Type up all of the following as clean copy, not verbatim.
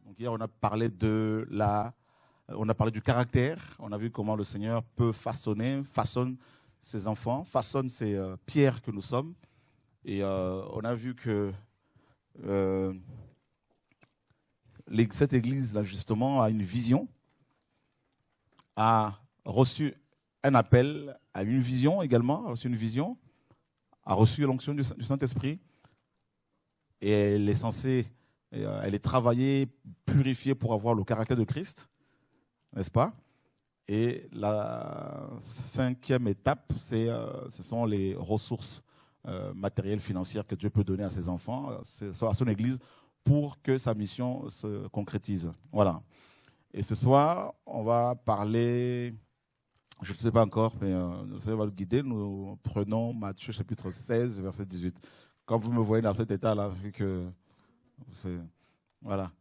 Donc hier, on a parlé du caractère. On a vu comment le Seigneur peut façonne ses enfants, façonne ces pierres que nous sommes. Et on a vu que cette église-là, justement, a une vision, a reçu un appel, a une vision également, a reçu l'onction du Saint-Esprit. Et elle est censée, elle est travaillée, purifiée pour avoir le caractère de Christ, n'est-ce pas? Et la 5e étape, ce sont les ressources matérielles, financières que Dieu peut donner à ses enfants, à son Église, pour que sa mission se concrétise. Voilà. Et ce soir, on va parler, je ne sais pas encore, mais le Seigneur va nous guider. Nous prenons Matthieu chapitre 16, verset 18. Quand vous me voyez dans cet état-là, voilà.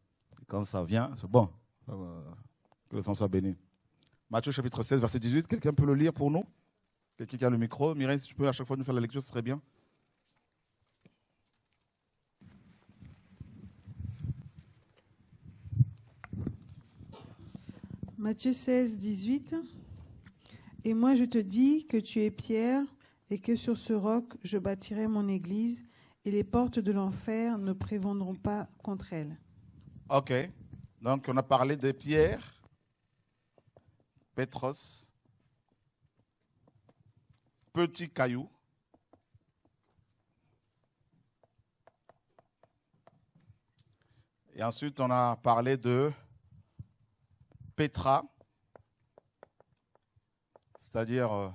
Quand ça vient, c'est bon. Que le sang soit béni. Matthieu chapitre 16, verset 18. Quelqu'un peut le lire pour nous? Quelqu'un qui a le micro? Mireille, si tu peux à chaque fois nous faire la lecture, ce serait bien. Matthieu 16, 18. Et moi je te dis que tu es Pierre, et que sur ce roc je bâtirai mon église, et les portes de l'enfer ne prévaudront pas contre elle. Ok. Donc on a parlé de Pierre, Pétros, petit caillou. Et ensuite on a parlé de Pétra, c'est-à-dire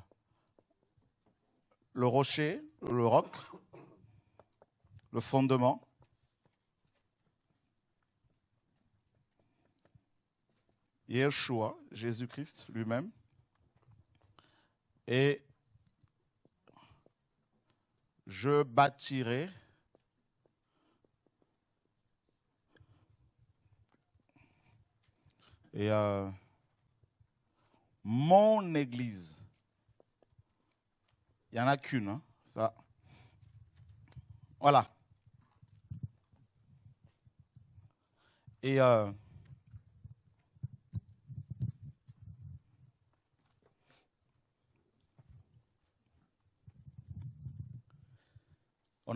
le rocher, le roc, le fondement. Yeshua, Jésus-Christ lui-même. Et je bâtirai mon église. Il n'y en a qu'une, hein, ça. Voilà. Et on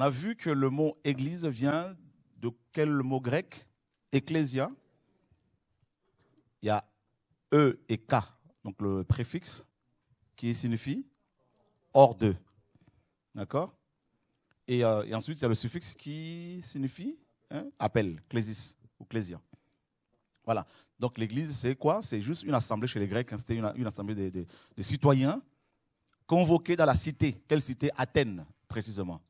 a vu que le mot église vient de quel mot grec? Ecclésia. Il y a E et K, donc le préfixe, qui signifie hors de. D'accord? Et ensuite, il y a le suffixe qui signifie appel, clésis ou clésia. Voilà. Donc l'église, c'est quoi? C'est juste une assemblée chez les Grecs. Hein, c'était une assemblée des citoyens convoqués dans la cité. Quelle cité? Athènes, précisément.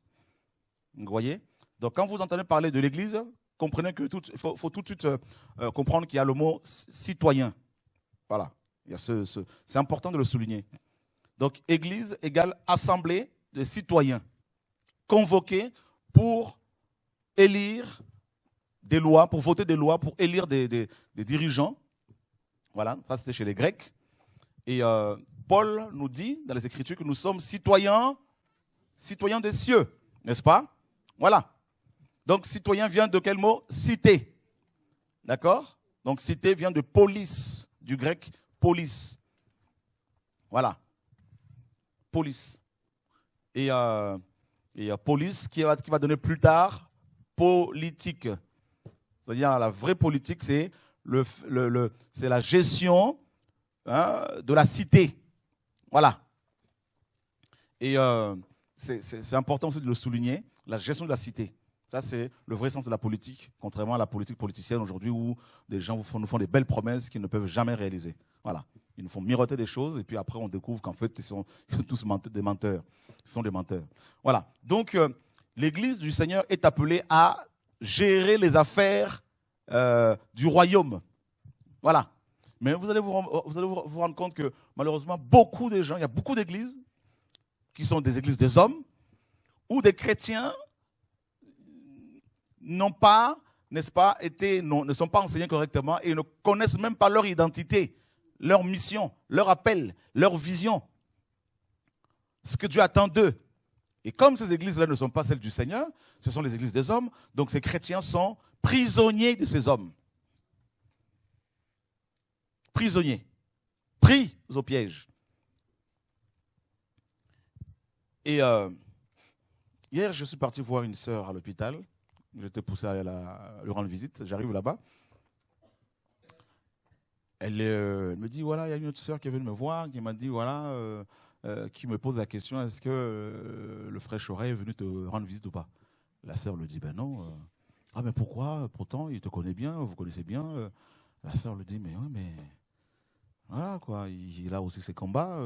Vous voyez? Donc quand vous entendez parler de l'église, comprenez que faut tout de suite comprendre qu'il y a le mot citoyen. Voilà. C'est important de le souligner. Donc, église égale assemblée de citoyens convoqués pour élire des lois, pour voter des lois, pour élire des dirigeants. Voilà, ça c'était chez les Grecs. Et Paul nous dit dans les Écritures que nous sommes citoyens des cieux, n'est-ce pas? Voilà. Donc, citoyen vient de quel mot? Cité. D'accord? Donc, cité vient de polis, du grec polis. Voilà. Polis. Et polis qui va donner plus tard politique. C'est-à-dire, la vraie politique, c'est c'est la gestion de la cité. Voilà. Et c'est important aussi de le souligner, la gestion de la cité. Ça, c'est le vrai sens de la politique, contrairement à la politique politicienne aujourd'hui où des gens nous font des belles promesses qu'ils ne peuvent jamais réaliser. Voilà. Ils nous font miroiter des choses et puis après, on découvre qu'en fait, ils sont tous des menteurs. Ils sont des menteurs. Voilà. Donc, l'Église du Seigneur est appelée à gérer les affaires du royaume. Voilà. Mais vous allez vous rendre compte que malheureusement, beaucoup de gens, il y a beaucoup d'églises qui sont des églises des hommes où des chrétiens n'ont pas, n'est-ce pas, ne sont pas enseignés correctement et ne connaissent même pas leur identité. leur mission, leur appel, leur vision, ce que Dieu attend d'eux. Et comme ces églises-là ne sont pas celles du Seigneur, ce sont les églises des hommes, donc ces chrétiens sont prisonniers de ces hommes. Prisonniers, pris au piège. Et hier, je suis parti voir une sœur à l'hôpital. J'étais poussé à lui rendre visite. J'arrive là-bas. Elle me dit, voilà, il y a une autre sœur qui est venue me voir, qui m'a dit, voilà, qui me pose la question, est-ce que le frère Choré est venu te rendre visite ou pas? La sœur lui dit, ben non. Ah, mais pourquoi? Pourtant, il te connaît bien, vous connaissez bien. La sœur lui dit, mais oui, mais voilà, quoi, il a aussi ses combats.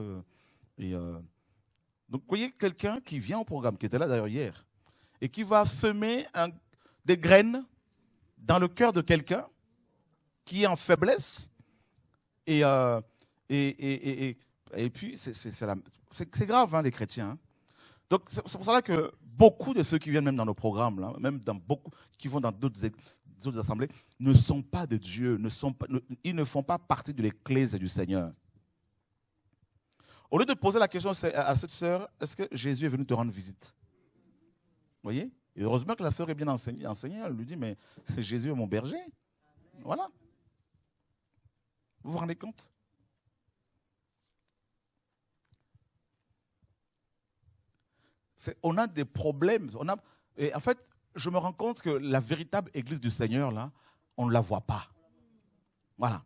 Donc, vous voyez, quelqu'un qui vient au programme, qui était là d'ailleurs hier, et qui va semer des graines dans le cœur de quelqu'un qui est en faiblesse. Et puis, c'est grave, hein, les chrétiens. Hein. Donc, c'est pour ça que beaucoup de ceux qui viennent même dans nos programmes, là, même dans beaucoup, qui vont dans d'autres assemblées, ne sont pas de Dieu, ils ne font pas partie de l'Église du Seigneur. Au lieu de poser la question à cette sœur, est-ce que Jésus est venu te rendre visite? Vous voyez? Et heureusement que la sœur est bien enseignée. Elle lui dit, mais Jésus est mon berger. Voilà. Vous vous rendez compte? On a des problèmes. Et en fait, je me rends compte que la véritable église du Seigneur, là, on ne la voit pas. Voilà.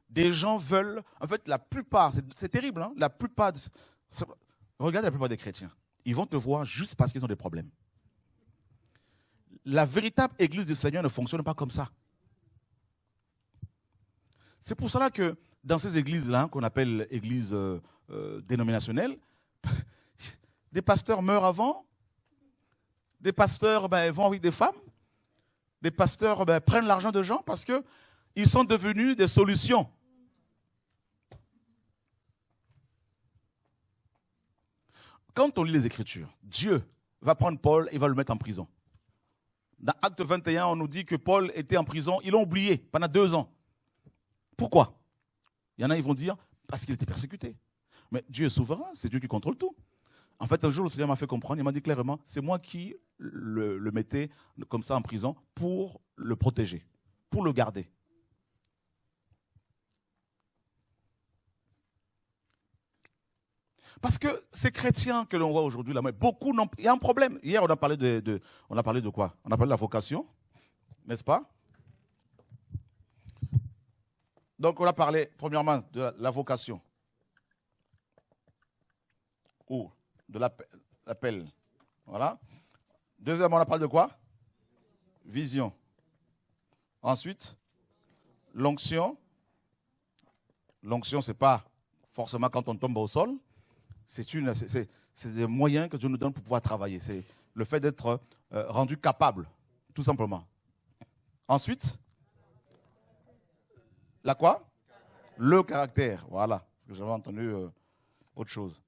Des gens veulent, en fait, la plupart, c'est terrible, hein, la plupart, regarde la plupart des chrétiens, ils vont te voir juste parce qu'ils ont des problèmes. La véritable église du Seigneur ne fonctionne pas comme ça. C'est pour cela que dans ces églises-là, qu'on appelle églises dénominationnelles, des pasteurs meurent avant, des pasteurs vont avec des femmes, des pasteurs prennent l'argent de gens parce qu'ils sont devenus des solutions. Quand on lit les Écritures, Dieu va prendre Paul et va le mettre en prison. Dans Acte 21, on nous dit que Paul était en prison, ils l'ont oublié pendant 2 ans. Pourquoi? Il y en a, ils vont dire, parce qu'il était persécuté. Mais Dieu est souverain, c'est Dieu qui contrôle tout. En fait, un jour, le Seigneur m'a fait comprendre, il m'a dit clairement, c'est moi qui le mettais comme ça en prison pour le protéger, pour le garder. Parce que ces chrétiens que l'on voit aujourd'hui, là, beaucoup n'ont, il y a un problème. Hier, on a parlé de quoi? On a parlé de la vocation, n'est-ce pas? Donc, on a parlé, premièrement, de la vocation. Ou de l'appel. Voilà. Deuxièmement, on a parlé de quoi? Vision. Ensuite, l'onction. L'onction, ce n'est pas forcément quand on tombe au sol. C'est des moyens que Dieu nous donne pour pouvoir travailler. C'est le fait d'être rendu capable, tout simplement. Ensuite, la quoi? Le caractère. Voilà. Parce que j'avais entendu autre chose.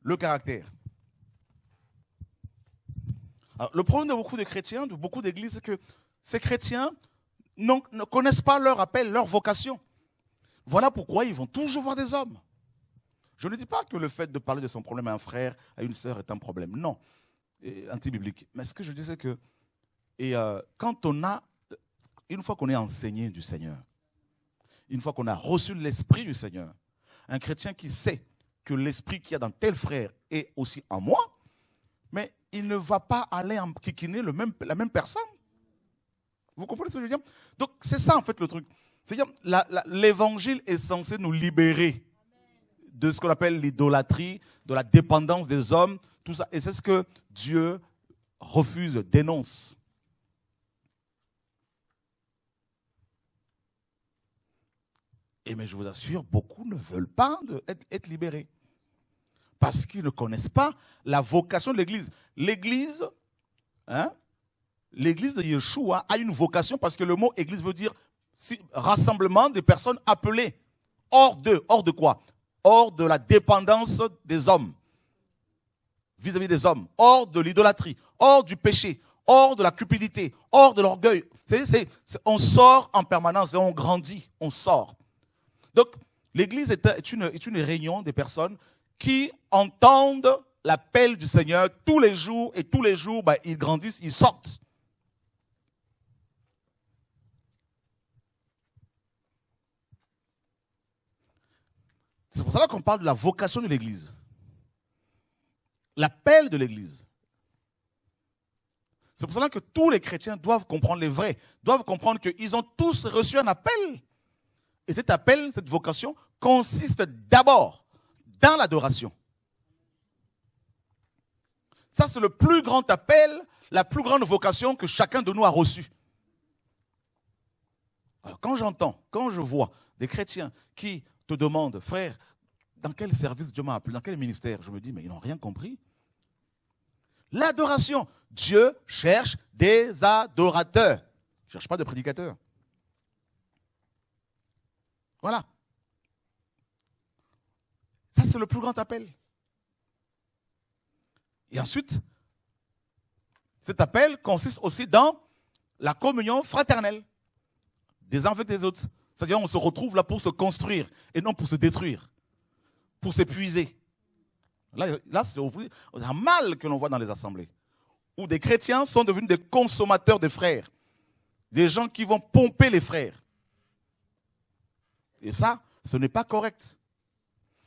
Le caractère. Alors, le problème de beaucoup de chrétiens, de beaucoup d'églises, c'est que ces chrétiens ne connaissent pas leur appel, leur vocation. Voilà pourquoi ils vont toujours voir des hommes. Je ne dis pas que le fait de parler de son problème à un frère, à une sœur est un problème. Non, anti-biblique. Mais ce que je dis, c'est que quand une fois qu'on est enseigné du Seigneur, une fois qu'on a reçu l'esprit du Seigneur, un chrétien qui sait que l'esprit qu'il y a dans tel frère est aussi en moi, mais il ne va pas aller enquiquiner la même personne. Vous comprenez ce que je veux dire? Donc c'est ça en fait le truc. C'est-à-dire l'évangile est censé nous libérer de ce qu'on appelle l'idolâtrie, de la dépendance des hommes, tout ça. Et c'est ce que Dieu refuse, dénonce. Et mais je vous assure, beaucoup ne veulent pas être libérés. Parce qu'ils ne connaissent pas la vocation de l'Église. L'Église de Yeshua a une vocation parce que le mot Église veut dire rassemblement des personnes appelées. Hors de quoi? Hors de la dépendance des hommes, vis-à-vis des hommes, hors de l'idolâtrie, hors du péché, hors de la cupidité, hors de l'orgueil. On sort en permanence et on grandit, on sort. Donc, l'église est une réunion des personnes qui entendent l'appel du Seigneur tous les jours, et tous les jours, ils grandissent, ils sortent. C'est pour ça qu'on parle de la vocation de l'église. L'appel de l'église. C'est pour cela que tous les chrétiens doivent comprendre les vrais, doivent comprendre qu'ils ont tous reçu un appel. Et cet appel, cette vocation, consiste d'abord dans l'adoration. Ça, c'est le plus grand appel, la plus grande vocation que chacun de nous a reçue. Alors, quand je vois des chrétiens qui te demandent, frère, dans quel service Dieu m'a appelé, dans quel ministère, je me dis, mais ils n'ont rien compris. L'adoration. Dieu cherche des adorateurs. Il ne cherche pas de prédicateurs. Voilà. Ça, c'est le plus grand appel. Et ensuite, cet appel consiste aussi dans la communion fraternelle des uns avec les autres. C'est-à-dire on se retrouve là pour se construire et non pour se détruire, pour s'épuiser. Là c'est un mal que l'on voit dans les assemblées, où des chrétiens sont devenus des consommateurs de frères, des gens qui vont pomper les frères. Et ça, ce n'est pas correct.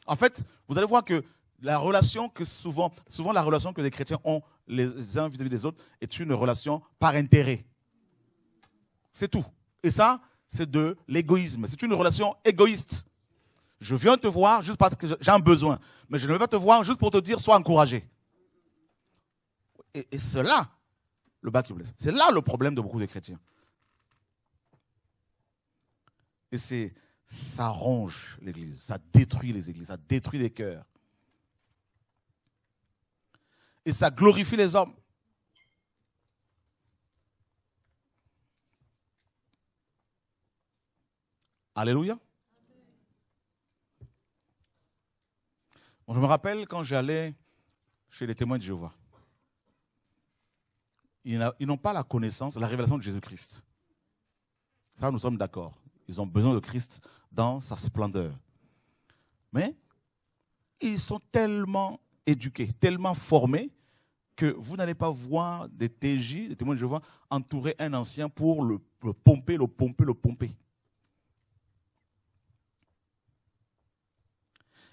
En fait, vous allez voir que la relation que souvent la relation que les chrétiens ont les uns vis-à-vis des autres est une relation par intérêt. C'est tout. Et ça, c'est de l'égoïsme. C'est une relation égoïste. Je viens te voir juste parce que j'ai un besoin. Mais je ne vais pas te voir juste pour te dire, sois encouragé. Et c'est là le bas qui blesse. C'est là le problème de beaucoup de chrétiens. Et ça ronge l'église, ça détruit les églises, ça détruit les cœurs. Et ça glorifie les hommes. Alléluia. Bon, je me rappelle quand j'allais chez les témoins de Jéhovah. Ils n'ont pas la connaissance, la révélation de Jésus-Christ. Ça, nous sommes d'accord. Ils ont besoin de Christ dans sa splendeur. Mais ils sont tellement éduqués, tellement formés, que vous n'allez pas voir des TJ, des témoins de Jéhovah, entourer un ancien pour le pomper.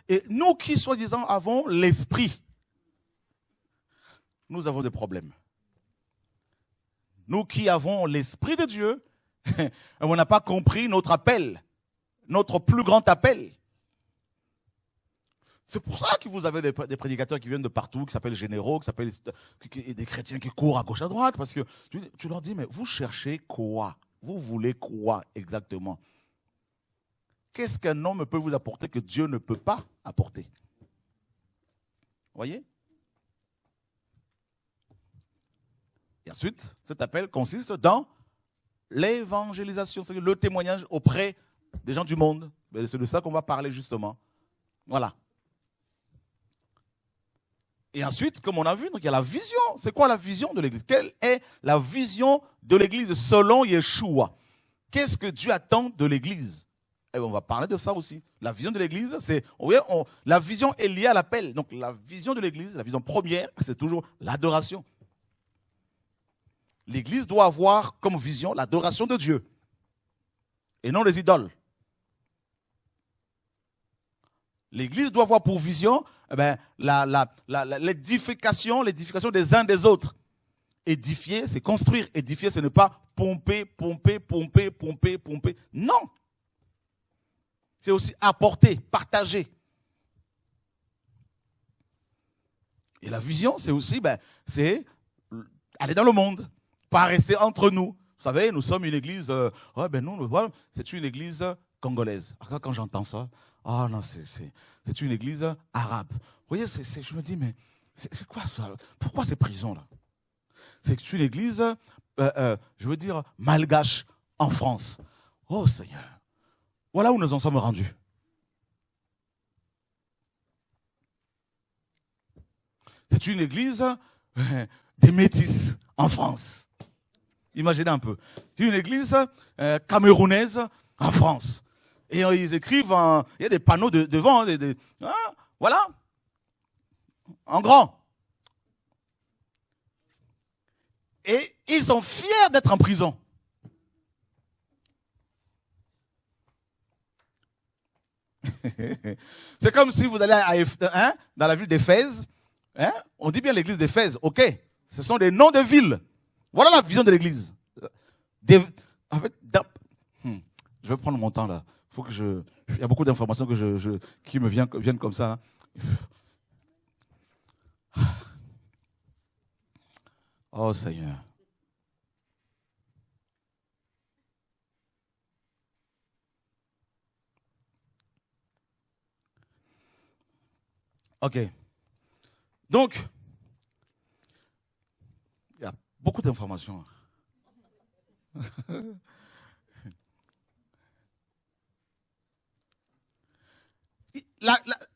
Et nous qui, soi-disant, avons l'esprit, nous avons des problèmes. Nous qui avons l'esprit de Dieu, on n'a pas compris notre appel, notre plus grand appel. C'est pour ça que vous avez des prédicateurs qui viennent de partout, qui s'appellent généraux, qui s'appellent des chrétiens qui courent à gauche à droite, parce que tu leur dis, mais vous cherchez quoi? Vous voulez quoi exactement? Qu'est-ce qu'un homme peut vous apporter que Dieu ne peut pas apporter? Voyez? Et ensuite, cet appel consiste dans l'évangélisation, c'est le témoignage auprès des gens du monde. C'est de ça qu'on va parler justement. Voilà. Et ensuite, comme on a vu, donc il y a la vision. C'est quoi la vision de l'Église? Quelle est la vision de l'Église selon Yeshua? Qu'est-ce que Dieu attend de l'Église? Et on va parler de ça aussi. La vision de l'Église, la vision est liée à l'appel. Donc la vision de l'Église, la vision première, c'est toujours l'adoration. L'Église doit avoir comme vision l'adoration de Dieu et non les idoles. L'Église doit avoir pour vision l'édification des uns des autres. Édifier, c'est construire. Édifier, ce n'est pas pomper. Non. C'est aussi apporter, partager. Et la vision, c'est aussi c'est aller dans le monde, pas rester entre nous. Vous savez, nous sommes une église, c'est une église congolaise. Alors, quand j'entends ça, non, c'est une église arabe. Vous voyez, je me dis, mais c'est quoi ça? Pourquoi ces prisons-là? C'est une église, je veux dire, malgache en France. Oh Seigneur, voilà où nous en sommes rendus. C'est une église des métis en France. Imaginez un peu. Une église camerounaise en France. Et ils écrivent, il y a des panneaux devant, voilà, en grand. Et ils sont fiers d'être en prison. C'est comme si vous allez dans la ville d'Éphèse. On dit bien l'église d'Éphèse, ok. Ce sont des noms de villes. Voilà la vision de l'église. En fait, je vais prendre mon temps là. Il y a beaucoup d'informations qui me viennent comme ça. Oh Seigneur. Ok. Donc, il y a beaucoup d'informations.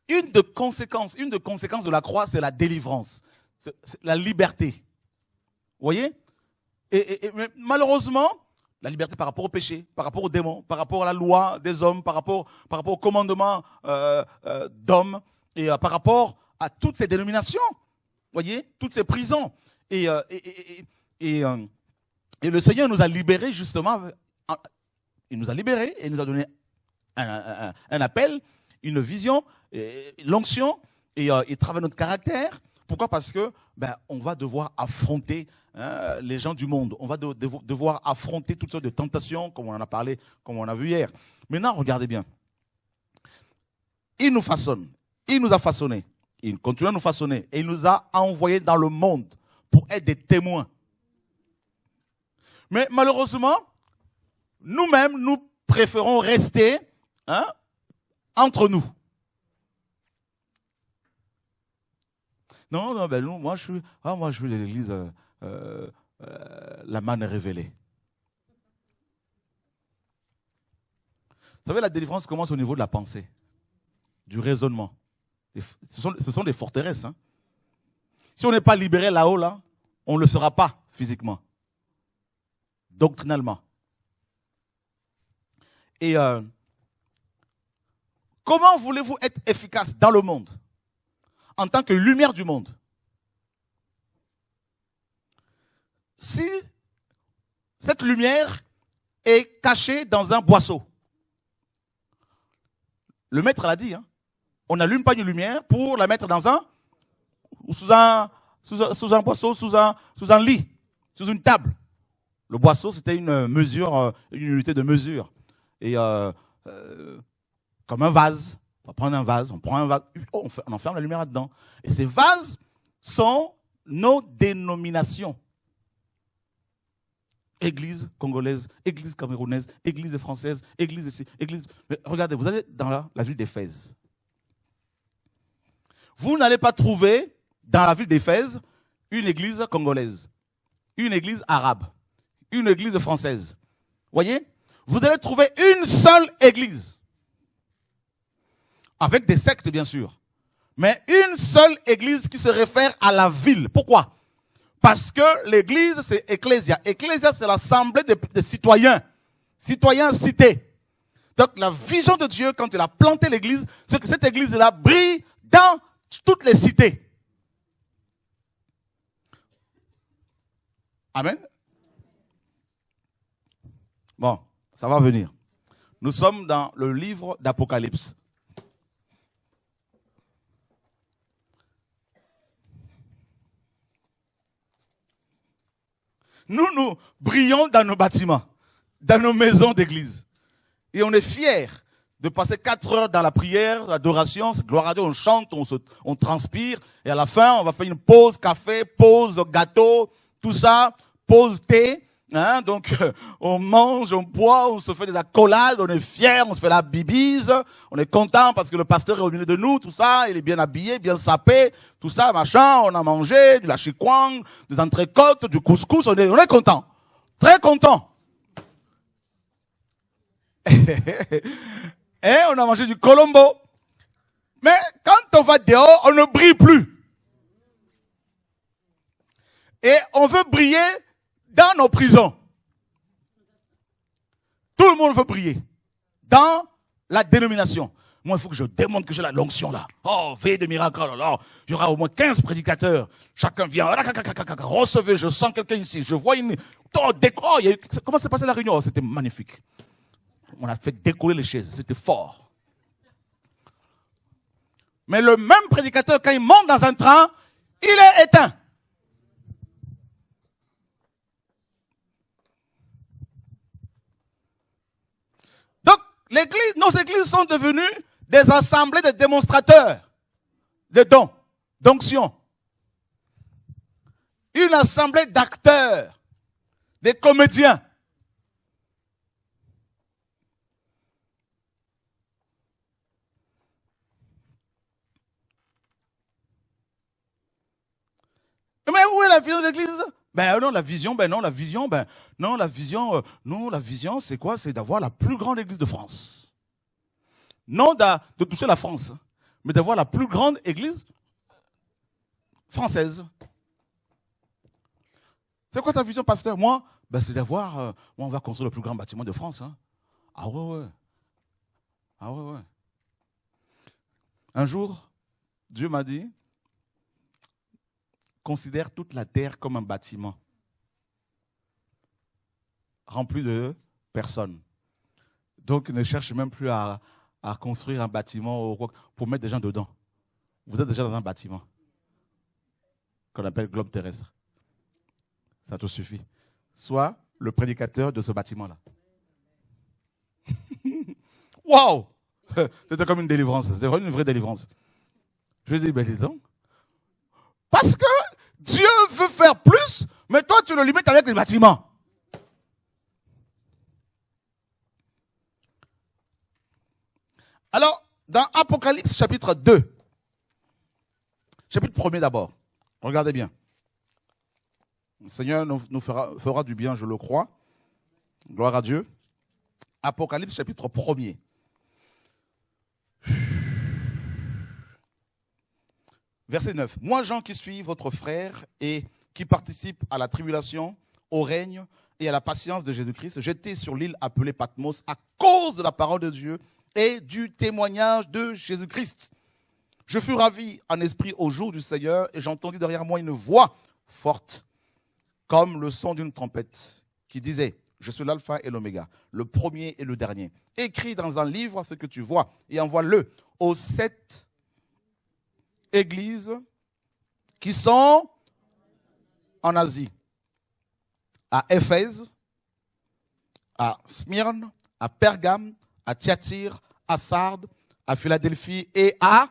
Une des conséquences de la croix, c'est la délivrance, c'est la liberté. Vous voyez? Mais malheureusement, la liberté par rapport au péché, par rapport aux démons, par rapport à la loi des hommes, par rapport au commandement d'hommes, et par rapport à toutes ces dénominations, vous voyez, toutes ces prisons. Et le Seigneur nous a libérés justement, il nous a libérés et il nous a donné un appel, une vision, l'onction, et il travaille notre caractère. Pourquoi? Parce que on va devoir affronter les gens du monde. On va devoir affronter toutes sortes de tentations, comme on en a parlé, comme on a vu hier. Maintenant, regardez bien. Il nous façonne. Il nous a façonnés. Il continue à nous façonner. Et il nous a envoyés dans le monde pour être des témoins. Mais malheureusement, nous-mêmes, nous préférons rester entre nous. Non, moi je suis de l'église la manne révélée. Vous savez, la délivrance commence au niveau de la pensée, du raisonnement. Ce sont des forteresses. Si on n'est pas libéré là-haut, on ne le sera pas physiquement, doctrinalement. Et comment voulez-vous être efficace dans le monde en tant que lumière du monde? Si cette lumière est cachée dans un boisseau, le maître l'a dit, on n'allume pas une lumière pour la mettre dans sous un boisseau, sous un lit, sous une table. Le boisseau, c'était une mesure, une unité de mesure. Et comme un vase, on va prendre un vase, on prend un vase, on enferme la lumière là-dedans. Et ces vases sont nos dénominations. Église congolaise, église camerounaise, église française, église ici, église... Mais regardez, vous allez dans la ville d'Éphèse. Vous n'allez pas trouver dans la ville d'Éphèse une église congolaise, une église arabe, une église française. Voyez? Vous allez trouver une seule église. Avec des sectes, bien sûr. Mais une seule église qui se réfère à la ville. Pourquoi? Parce que l'église, c'est Ecclésia. Ecclésia, c'est l'assemblée des citoyens. Citoyens cités. Donc, la vision de Dieu, quand il a planté l'église, c'est que cette église-là brille dans toutes les cités. Amen. Bon, ça va venir. Nous sommes dans le livre d'Apocalypse. Nous brillons dans nos bâtiments, dans nos maisons d'église. Et on est fiers de passer 4 heures dans la prière, l'adoration, gloire à Dieu, on chante, on transpire. Et à la fin, on va faire une pause café, pause gâteau, tout ça, pause thé. Donc, on mange, on boit, on se fait des accolades, on est fiers, on se fait la bibise, on est content parce que le pasteur est au milieu de nous, tout ça, il est bien habillé, bien sapé, tout ça, machin, on a mangé du lachikwang, des entrecôtes, du couscous, on est content, très content. Et on a mangé du colombo. Mais quand on va dehors, on ne brille plus. Et on veut briller dans nos prisons. Tout le monde veut prier. Dans la dénomination. Moi, il faut que je démontre que j'ai la l'onction là. Oh, veille de miracle. Alors, il y aura au moins 15 prédicateurs. Chacun vient. Recevez, je sens quelqu'un ici. Je vois une... Comment s'est passée la réunion? Oh, c'était magnifique. On a fait décoller les chaises. C'était fort. Mais le même prédicateur, quand il monte dans un train, il est éteint. Donc, nos églises sont devenues des assemblées de démonstrateurs de dons, d'onction. Une assemblée d'acteurs, des comédiens. Mais où est la vision de l'église? La vision, c'est quoi? C'est d'avoir la plus grande église de France. Non de toucher la France, mais d'avoir la plus grande église française. C'est quoi ta vision, pasteur? Moi, c'est d'avoir, on va construire le plus grand bâtiment de France. Hein. Ah ouais. Un jour, Dieu m'a dit, considère toute la terre comme un bâtiment rempli de personnes. Donc, ne cherche même plus à construire un bâtiment pour mettre des gens dedans. Vous êtes déjà dans un bâtiment qu'on appelle globe terrestre. Ça te suffit. Sois le prédicateur de ce bâtiment-là. Waouh! C'était comme une délivrance. C'était vraiment une vraie délivrance. Je lui ai dit, dis donc. Parce que Dieu veut faire plus, mais toi, tu le limites avec les bâtiments. Alors, dans Apocalypse chapitre 2, chapitre 1er d'abord, regardez bien. Le Seigneur nous fera du bien, je le crois. Gloire à Dieu. Apocalypse chapitre 1er. Verset 9. Moi, Jean, qui suis votre frère et qui participe à la tribulation, au règne et à la patience de Jésus-Christ, j'étais sur l'île appelée Patmos à cause de la parole de Dieu et du témoignage de Jésus-Christ. Je fus ravi en esprit au jour du Seigneur et j'entendis derrière moi une voix forte, comme le son d'une trompette, qui disait, je suis l'alpha et l'oméga, le premier et le dernier. Écris dans un livre ce que tu vois et envoie-le aux 7 églises qui sont en Asie. À Éphèse, à Smyrne, à Pergame, à Thyatire, à Sardes, à Philadelphie et à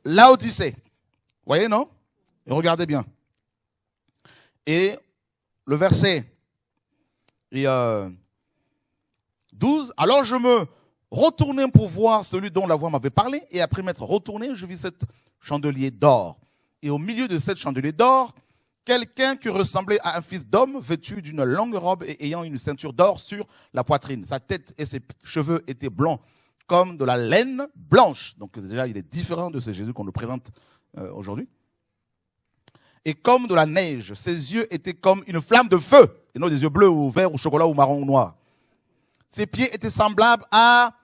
Laodicée. Vous voyez, non? Et regardez bien. Et le verset 12, alors je me retournai pour voir celui dont la voix m'avait parlé, et après m'être retourné, je vis 7 chandeliers d'or. Et au milieu de 7 chandeliers d'or, quelqu'un qui ressemblait à un fils d'homme, vêtu d'une longue robe et ayant une ceinture d'or sur la poitrine. Sa tête et ses cheveux étaient blancs, comme de la laine blanche. Donc déjà, il est différent de ce Jésus qu'on nous présente aujourd'hui. Et comme de la neige, ses yeux étaient comme une flamme de feu, et non des yeux bleus ou verts ou chocolat ou marron ou noir. Ses pieds étaient semblables à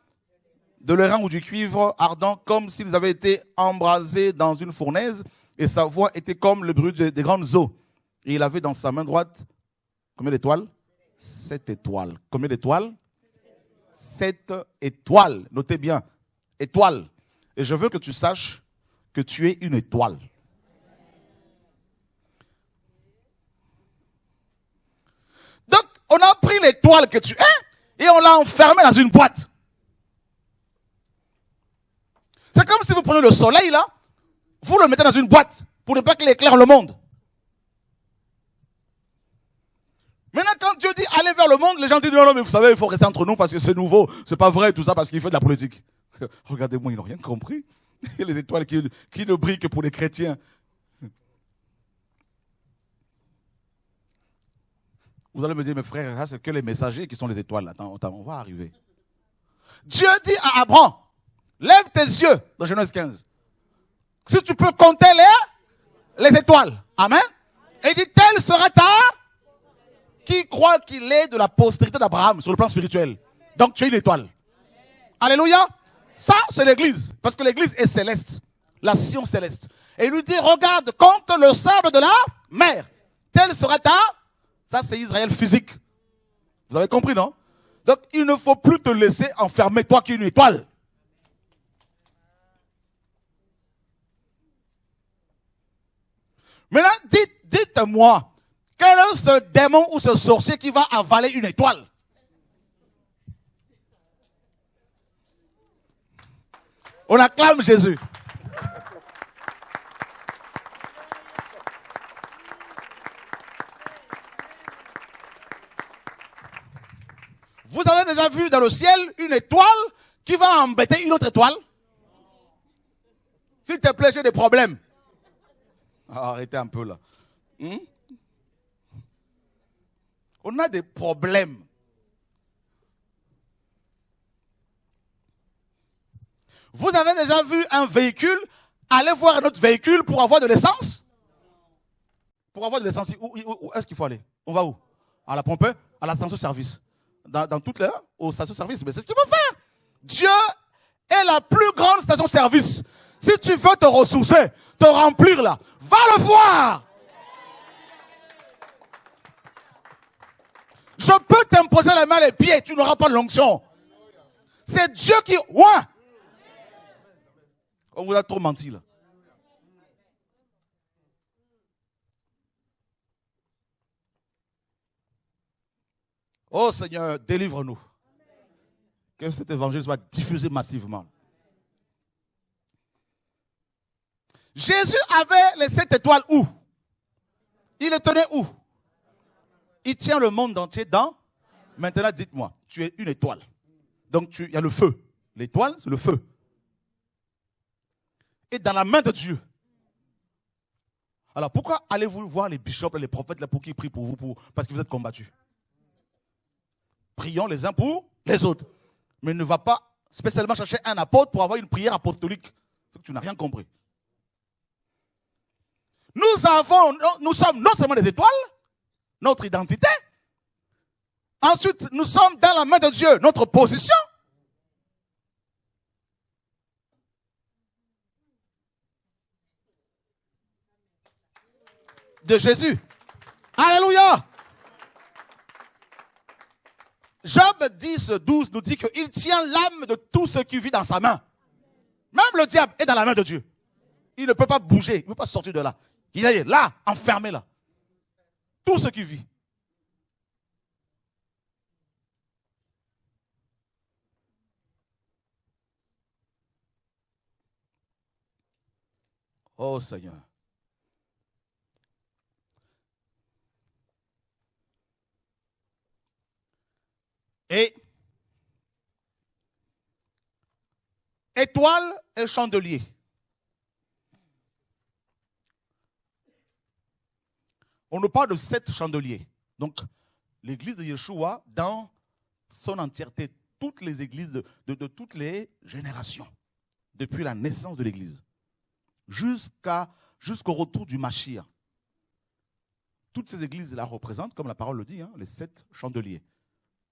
de l'airain ou du cuivre ardent, comme s'ils avaient été embrasés dans une fournaise, et sa voix était comme le bruit des grandes eaux. Et il avait dans sa main droite, combien d'étoiles? 7 étoiles. Combien d'étoiles? 7 étoiles. Notez bien, étoiles. Et je veux que tu saches que tu es une étoile. Donc, on a pris l'étoile que tu es et on l'a enfermée dans une boîte. C'est comme si vous prenez le soleil là, vous le mettez dans une boîte pour ne pas qu'il éclaire le monde. Maintenant, quand Dieu dit allez vers le monde, les gens disent non, mais vous savez, il faut rester entre nous parce que c'est nouveau, c'est pas vrai, tout ça parce qu'il fait de la politique. Regardez-moi, ils n'ont rien compris. Les étoiles qui ne brillent que pour les chrétiens. Vous allez me dire, mes frères, c'est que les messagers qui sont les étoiles. Attends, on va arriver. Dieu dit à Abraham, lève tes yeux, dans Genèse 15. Si tu peux compter les étoiles. Amen. Et il dit, telle sera ta. qui croit qu'il est de la postérité d'Abraham sur le plan spirituel. Donc tu es une étoile. Alléluia. Ça, c'est l'église. Parce que l'église est céleste. La Sion céleste. Et il lui dit, regarde, compte le sable de la mer. Tel sera ta... Ça, c'est Israël physique. Vous avez compris, non? Donc, il ne faut plus te laisser enfermer, toi qui es une étoile. Maintenant, dites-moi, quel est ce démon ou ce sorcier qui va avaler une étoile? On acclame Jésus. Vous avez déjà vu dans le ciel une étoile qui va embêter une autre étoile? S'il te plaît, j'ai des problèmes. Arrêtez un peu là. On a des problèmes. Vous avez déjà vu un véhicule aller voir un autre véhicule pour avoir de l'essence? Pour avoir de l'essence, où est-ce qu'il faut aller? On va où? À la pompe, à la station-service. Dans toutes les aux stations-service. Mais c'est ce qu'il faut faire. Dieu est la plus grande station-service. Si tu veux te ressourcer, te remplir là, va le voir. Je peux t'imposer les mains et les pieds, tu n'auras pas de l'onction. C'est Dieu qui... Ouais. On vous a trop menti là. Oh Seigneur, délivre-nous. Que cet évangile soit diffusé massivement. Jésus avait les 7 étoiles où? Il les tenait où? Il tient le monde entier dans... Maintenant, dites-moi, tu es une étoile. Donc, il y a le feu. L'étoile, c'est le feu. Et dans la main de Dieu. Alors, pourquoi allez-vous voir les bishops et les prophètes là pour qu'ils prient pour vous, parce que vous êtes combattus? Prions les uns pour les autres. Mais ne va pas spécialement chercher un apôtre pour avoir une prière apostolique. C'est que tu n'as rien compris. Nous sommes non seulement des étoiles, notre identité. Ensuite, nous sommes dans la main de Dieu, notre position. De Jésus. Alléluia. Job 10, 12 nous dit qu'il tient l'âme de tout ce qui vit dans sa main. Même le diable est dans la main de Dieu. Il ne peut pas bouger, il ne peut pas sortir de là. Il est là, enfermé là. Tout ce qui vit. Oh Seigneur. Et étoile et chandelier. On nous parle de 7 chandeliers. Donc, l'église de Yeshua, dans son entièreté, toutes les églises de toutes les générations, depuis la naissance de l'église, jusqu'au retour du Mashiach. Toutes ces églises-là représentent, comme la parole le dit, les 7 chandeliers.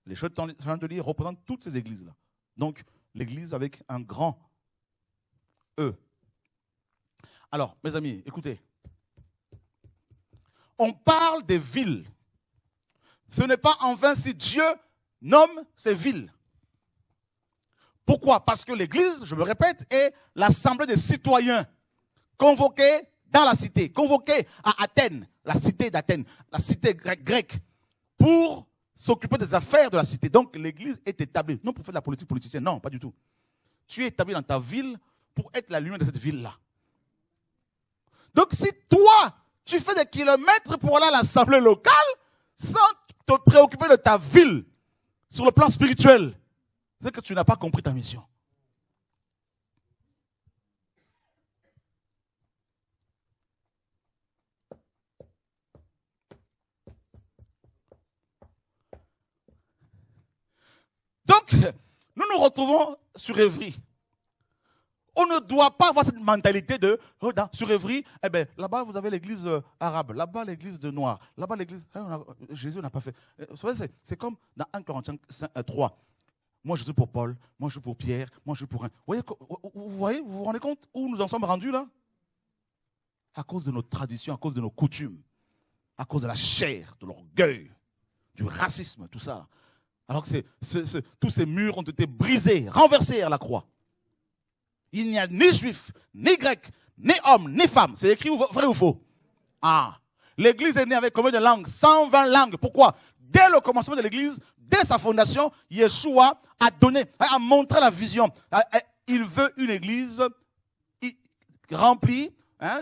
Les chandeliers représentent toutes ces églises-là. Donc, l'église avec un grand E. Alors, mes amis, écoutez. On parle des villes. Ce n'est pas en vain si Dieu nomme ces villes. Pourquoi? Parce que l'église, je me répète, est l'assemblée des citoyens convoqués dans la cité, convoqués à Athènes, la cité d'Athènes, la cité grecque, pour s'occuper des affaires de la cité. Donc l'église est établie, non pour faire de la politique politicienne, non, pas du tout. Tu es établi dans ta ville pour être la lumière de cette ville-là. Donc si toi, tu fais des kilomètres pour aller à l'assemblée locale sans te préoccuper de ta ville sur le plan spirituel, c'est que tu n'as pas compris ta mission. Donc, nous nous retrouvons sur Évry. On ne doit pas avoir cette mentalité de, oh, sur Évry, eh ben, là-bas vous avez l'église arabe, là-bas l'église de noir, là-bas l'église, Jésus n'a pas fait. C'est comme dans 1 Corinthiens 3. Moi je suis pour Paul, moi je suis pour Pierre, moi je suis pour un. Vous vous rendez compte où nous en sommes rendus là? À cause de nos traditions, à cause de nos coutumes, à cause de la chair, de l'orgueil, du racisme, tout ça. Alors que tous ces murs ont été brisés, renversés à la croix. Il n'y a ni juif, ni grec, ni homme, ni femme. C'est écrit vrai ou faux? Ah. L'église est née avec combien de langues? 120 langues. Pourquoi? Dès le commencement de l'église, dès sa fondation, Yeshua a montré la vision. Il veut une église remplie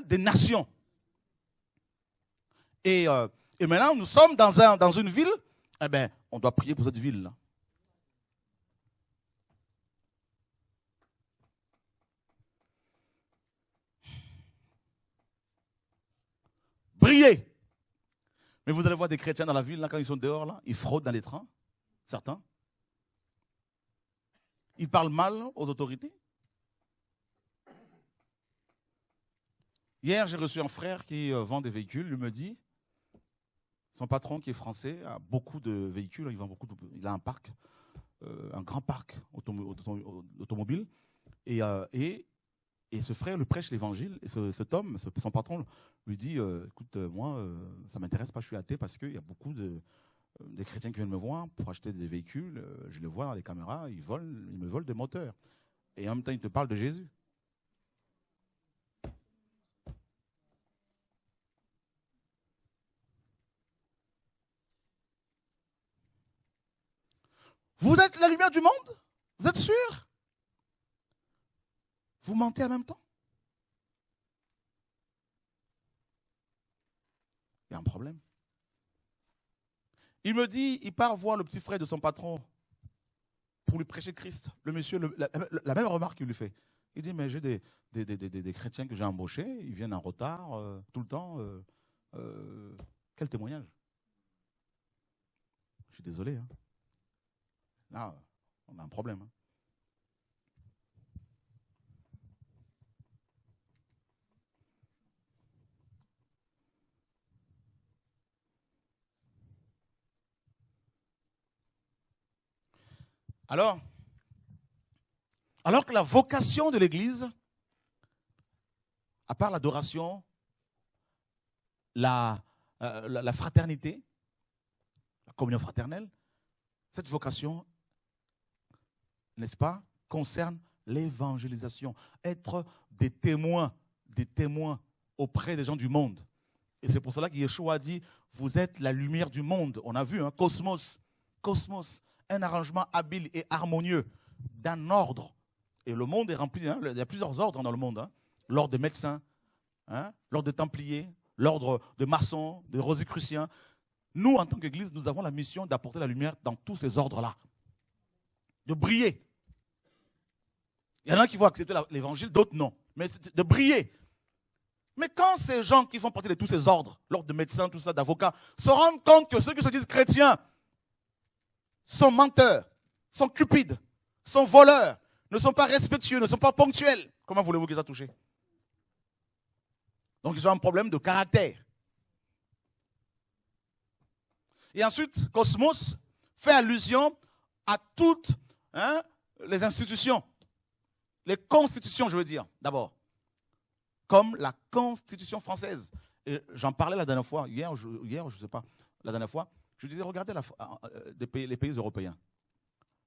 des nations. Et maintenant, nous sommes dans une ville, eh bien, on doit prier pour cette ville-là. Briller. Mais vous allez voir des chrétiens dans la ville, là, quand ils sont dehors, là, ils fraudent dans les trains, certains. Ils parlent mal aux autorités. Hier, j'ai reçu un frère qui vend des véhicules. Il me dit, son patron qui est français a beaucoup de véhicules. Il a un parc, un grand parc automobile. Et ce frère lui prêche l'évangile. Et cet homme, son patron, lui dit, écoute, moi, ça ne m'intéresse pas, je suis athée parce qu'il y a beaucoup de chrétiens qui viennent me voir pour acheter des véhicules. Je les vois dans les caméras, ils me volent des moteurs. Et en même temps, ils te parlent de Jésus. Vous êtes la lumière du monde? Vous êtes sûr? Vous mentez en même temps? Il y a un problème. Il me dit, il part voir le petit frère de son patron pour lui prêcher Christ. Le monsieur, la même remarque qu'il lui fait. Il dit, mais j'ai des chrétiens que j'ai embauchés, ils viennent en retard tout le temps. Quel témoignage? Je suis désolé. Hein. Là, on a un problème. Hein. Alors que la vocation de l'Église, à part l'adoration, la fraternité, la communion fraternelle, cette vocation, n'est-ce pas, concerne l'évangélisation. Être des témoins auprès des gens du monde. Et c'est pour cela que Yeshua a dit, vous êtes la lumière du monde. On a vu, hein, cosmos, un arrangement habile et harmonieux d'un ordre. Et le monde est rempli, hein, il y a plusieurs ordres dans le monde. Hein. L'ordre des médecins, hein, l'ordre des templiers, l'ordre de maçons, des rosicruciens. Nous, en tant qu'Église, nous avons la mission d'apporter la lumière dans tous ces ordres-là. De briller. Il y en a qui vont accepter l'évangile, d'autres non. Mais c'est de briller. Mais quand ces gens qui font partie de tous ces ordres, l'ordre de médecins, tout ça, d'avocats, se rendent compte que ceux qui se disent chrétiens sont menteurs, sont cupides, sont voleurs, ne sont pas respectueux, ne sont pas ponctuels, comment voulez-vous qu'ils soient touchés? Donc ils ont un problème de caractère. Et ensuite, Cosmos fait allusion à toutes les institutions, les constitutions, je veux dire, d'abord, comme la Constitution française. Et j'en parlais la dernière fois, hier, je ne sais pas, la dernière fois, je disais, regardez les pays européens.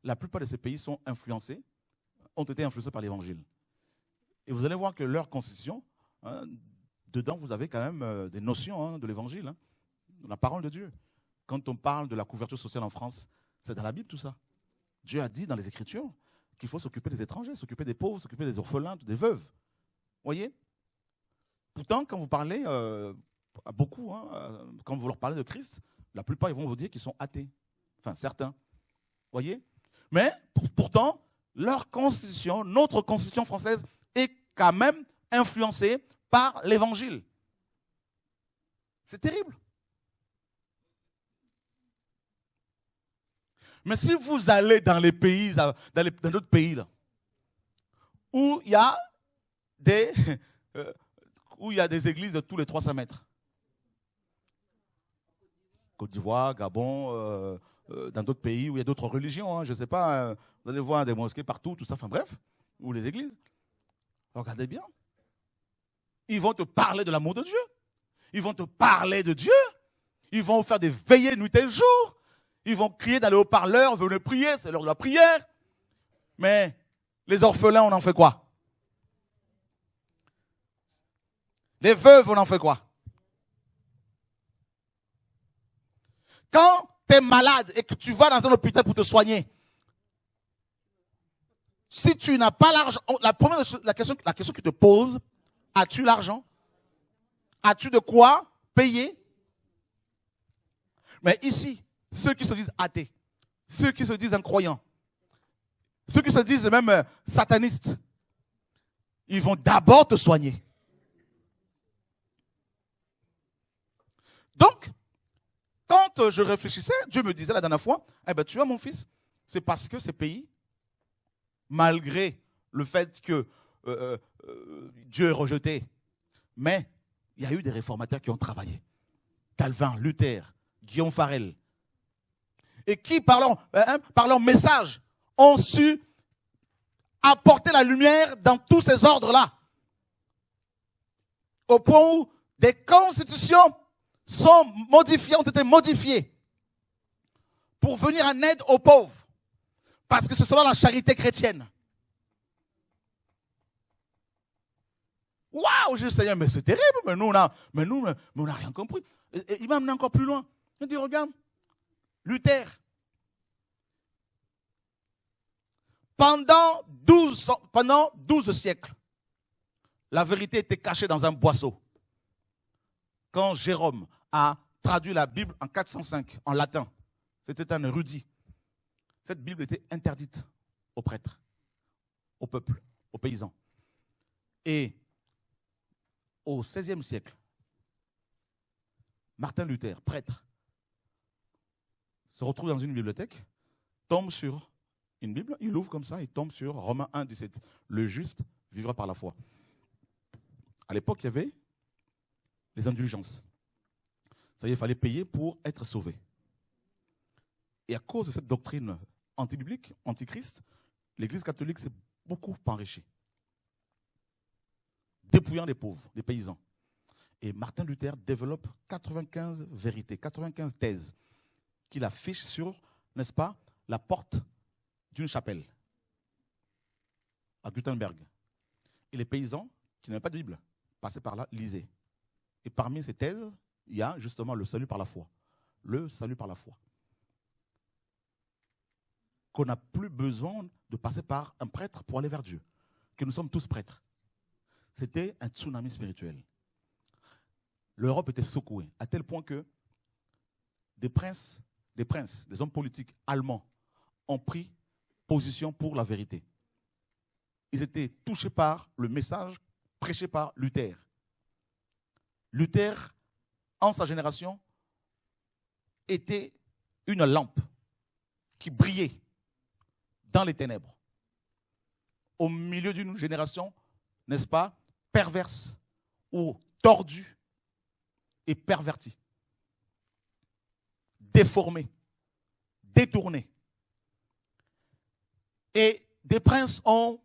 La plupart de ces pays ont été influencés par l'Évangile. Et vous allez voir que leur constitution, dedans, vous avez quand même des notions de l'Évangile, hein, de la parole de Dieu. Quand on parle de la couverture sociale en France, c'est dans la Bible tout ça. Dieu a dit dans les Écritures qu'il faut s'occuper des étrangers, s'occuper des pauvres, s'occuper des orphelins, des veuves. Voyez? Pourtant, quand vous parlez à beaucoup, quand vous leur parlez de Christ, la plupart ils vont vous dire qu'ils sont athées. Enfin, certains. Voyez? Mais pourtant, leur constitution, notre constitution française, est quand même influencée par l'Évangile. C'est terrible. Mais si vous allez dans les pays, dans d'autres pays, là, où il y a où il y a des églises tous les 300 mètres. Côte d'Ivoire, Gabon, dans d'autres pays où il y a d'autres religions, hein, je ne sais pas, vous allez voir des mosquées partout, tout ça, enfin bref, ou les églises. Regardez bien. Ils vont te parler de l'amour de Dieu. Ils vont te parler de Dieu. Ils vont faire des veillées nuit et jour. Ils vont crier dans les haut-parleurs, venez prier, c'est l'heure de la prière. Mais les orphelins, on en fait quoi? Les veuves, on en fait quoi? Quand tu es malade et que tu vas dans un hôpital pour te soigner, si tu n'as pas l'argent, la question qui te pose, as-tu l'argent? As-tu de quoi payer? Mais ici, ceux qui se disent athées, ceux qui se disent incroyants, ceux qui se disent même satanistes, ils vont d'abord te soigner. Donc, quand je réfléchissais, Dieu me disait la dernière fois, eh ben, tu vois mon fils, c'est parce que ces pays, malgré le fait que Dieu est rejeté, mais il y a eu des réformateurs qui ont travaillé. Calvin, Luther, Guillaume Farel. Et qui, par leur message, ont su apporter la lumière dans tous ces ordres-là. Au point où des constitutions ont été modifiées pour venir en aide aux pauvres. Parce que ce sera la charité chrétienne. Waouh, je dis, Seigneur, mais c'est terrible, mais nous, on n'a rien compris. Et il m'a amené encore plus loin. Il dit, regarde, Luther, pendant 12 siècles, la vérité était cachée dans un boisseau. Quand Jérôme a traduit la Bible en 405, en latin, c'était un érudit. Cette Bible était interdite aux prêtres, au peuple, aux paysans. Et au XVIe siècle, Martin Luther, prêtre, se retrouve dans une bibliothèque, tombe sur une Bible, il ouvre comme ça, il tombe sur Romains 1, 17. Le juste vivra par la foi. À l'époque, il y avait les indulgences. Ça y est, il fallait payer pour être sauvé. Et à cause de cette doctrine anti-biblique, anti-Christ, l'Église catholique s'est beaucoup enrichie. Dépouillant les pauvres, des paysans. Et Martin Luther développe 95 vérités, 95 thèses qu'il affiche sur, n'est-ce pas, la porte d'une chapelle à Gutenberg. Et les paysans qui n'avaient pas de Bible passaient par là, lisaient. Et parmi ces thèses, il y a justement le salut par la foi. Le salut par la foi. Qu'on n'a plus besoin de passer par un prêtre pour aller vers Dieu. Que nous sommes tous prêtres. C'était un tsunami spirituel. L'Europe était secouée, à tel point que des princes, des hommes politiques allemands ont pris position pour la vérité. Ils étaient touchés par le message prêché par Luther. Luther, en sa génération, était une lampe qui brillait dans les ténèbres. Au milieu d'une génération, n'est-ce pas, perverse ou tordue et pervertie, déformée, détournée. Et des princes ont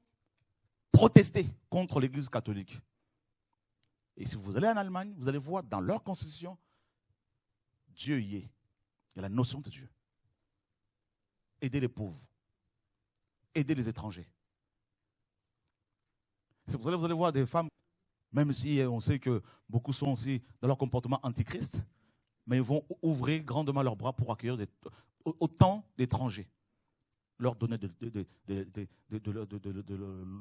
protesté contre l'Église catholique. Et si vous allez en Allemagne, vous allez voir dans leur constitution, Dieu y est. Il y a la notion de Dieu. Aider les pauvres. Aider les étrangers. C'est pour ça que vous allez voir des femmes, même si on sait que beaucoup sont aussi dans leur comportement antichrist, mais ils vont ouvrir grandement leurs bras pour accueillir autant d'étrangers. Leur donner de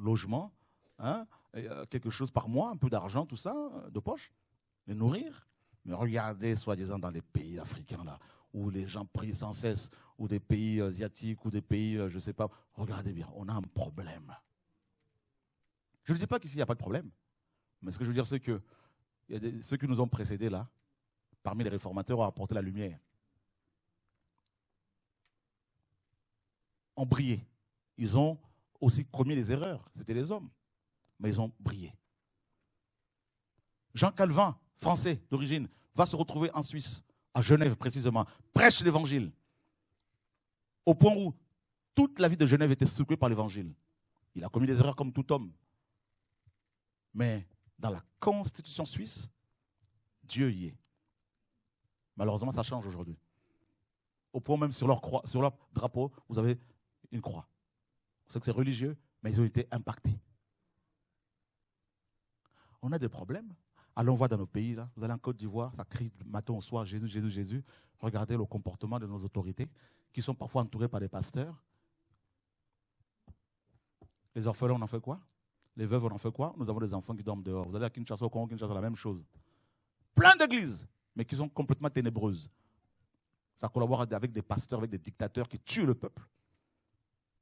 logement, hein, quelque chose par mois, un peu d'argent, tout ça, de poche, les nourrir. Mais regardez, soi-disant, dans les pays africains, là, où les gens prient sans cesse, ou des pays asiatiques, ou des pays, je ne sais pas, regardez bien, on a un problème. Je ne dis pas qu'ici, il n'y a pas de problème. Mais ce que je veux dire, c'est que ceux qui nous ont précédés, là, parmi les réformateurs, ont apporté la lumière. Ont brillé. Ils ont aussi commis les erreurs. C'était les hommes. Mais ils ont brillé. Jean Calvin, français d'origine, va se retrouver en Suisse, à Genève précisément, prêche l'évangile. Au point où toute la vie de Genève était secouée par l'évangile. Il a commis des erreurs comme tout homme. Mais dans la constitution suisse, Dieu y est. Malheureusement, ça change aujourd'hui. Au point même sur leur drapeau, vous avez une croix. On sait que c'est religieux, mais ils ont été impactés. On a des problèmes. Allons voir dans nos pays, là. Vous allez en Côte d'Ivoire, ça crie du matin au soir, Jésus, Jésus, Jésus. Regardez le comportement de nos autorités, qui sont parfois entourés par des pasteurs. Les orphelins, on en fait quoi? Les veuves, on en fait quoi? Nous avons des enfants qui dorment dehors. Vous allez à Kinshasa, au Congo, Kinshasa, la même chose. Plein d'églises, mais qui sont complètement ténébreuses. Ça collabore avec des pasteurs, avec des dictateurs qui tuent le peuple.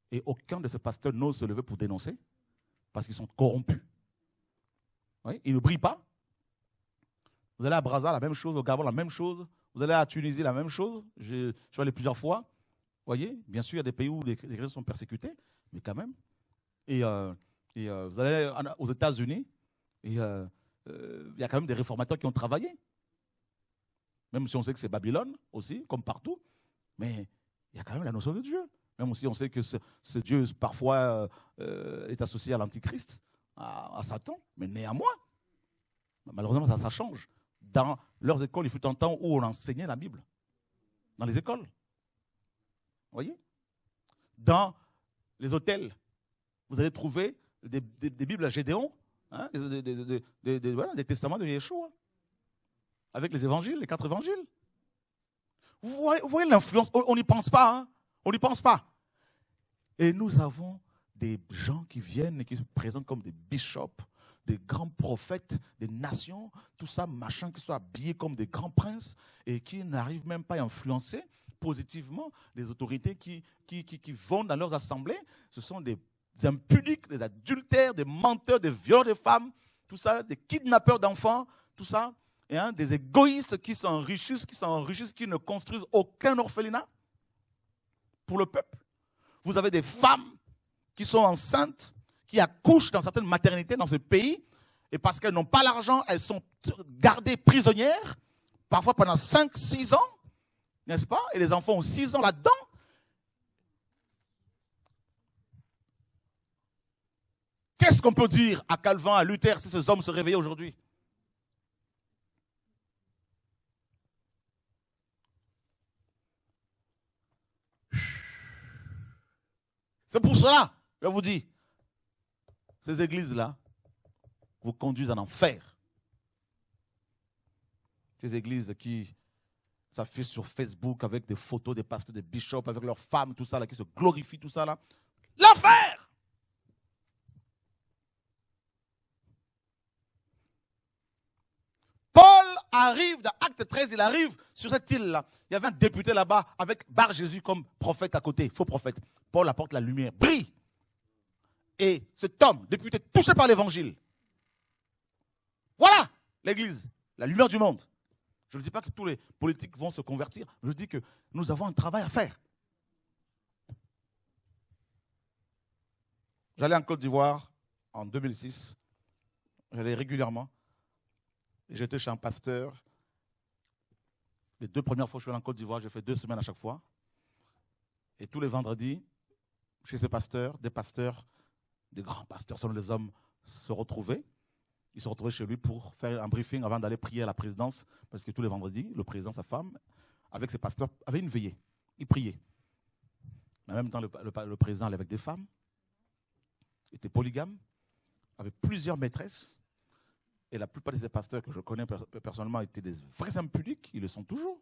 Et aucun de ces pasteurs n'ose se lever pour dénoncer, parce qu'ils sont corrompus. Oui, ils ne brillent pas. Vous allez à Brazza, la même chose, au Gabon, la même chose. Vous allez à Tunisie, la même chose. Je suis allé plusieurs fois. Vous voyez, bien sûr, il y a des pays où les chrétiens sont persécutés, mais quand même. Et vous allez aux États-Unis, et il y a quand même des réformateurs qui ont travaillé. Même si on sait que c'est Babylone aussi, comme partout, mais il y a quand même la notion de Dieu. Même si on sait que ce Dieu, parfois, est associé à l'Antichrist, à Satan, mais néanmoins, malheureusement, ça change. Dans leurs écoles, il fut un temps où on enseignait la Bible. Dans les écoles. Vous voyez? Dans les hôtels, vous allez trouver des Bibles à Gédéon, hein, des testaments de Yeshua, avec les évangiles, les 4 évangiles. Vous voyez l'influence, on n'y pense pas, hein? On n'y pense pas. Et nous avons des gens qui viennent et qui se présentent comme des bishops, des grands prophètes, des nations, tout ça, machin, qui sont habillés comme des grands princes et qui n'arrivent même pas à influencer positivement les autorités qui vont dans leurs assemblées. Ce sont des impudiques, des adultères, des menteurs, des violeurs de femmes, tout ça, des kidnappeurs d'enfants, tout ça, et, hein, des égoïstes qui s'enrichissent, qui ne construisent aucun orphelinat pour le peuple. Vous avez des femmes qui sont enceintes, qui accouchent dans certaines maternités dans ce pays, et parce qu'elles n'ont pas l'argent, elles sont gardées prisonnières, parfois pendant 5-6 ans, n'est-ce pas? Et les enfants ont 6 ans là-dedans. Qu'est-ce qu'on peut dire à Calvin, à Luther, si ces hommes se réveillaient aujourd'hui? C'est pour cela, je vous dis, ces églises-là vous conduisent en enfer. Ces églises qui s'affichent sur Facebook avec des photos des pasteurs, des bishops, avec leurs femmes, tout ça, là, qui se glorifient, tout ça, là. L'enfer! Paul arrive, dans Acte 13, il arrive sur cette île-là. Il y avait un député là-bas avec Bar Jésus comme prophète à côté, faux prophète. Paul apporte la lumière, brille. Et cet homme, député, touché par l'évangile. Voilà l'église, la lumière du monde. Je ne dis pas que tous les politiques vont se convertir. Je dis que nous avons un travail à faire. J'allais en Côte d'Ivoire en 2006. J'allais régulièrement. Et j'étais chez un pasteur. Les 2 premières fois que je suis allé en Côte d'Ivoire, j'ai fait 2 semaines à chaque fois. Et tous les vendredis, chez ces pasteurs, des grands pasteurs, selon les hommes, se retrouvaient. Ils se retrouvaient chez lui pour faire un briefing avant d'aller prier à la présidence. Parce que tous les vendredis, le président, sa femme, avec ses pasteurs, avaient une veillée. Ils priaient. Mais en même temps, le président allait avec des femmes, était polygame, avait plusieurs maîtresses. Et la plupart de ces pasteurs que je connais personnellement étaient des vrais impudiques. Ils le sont toujours.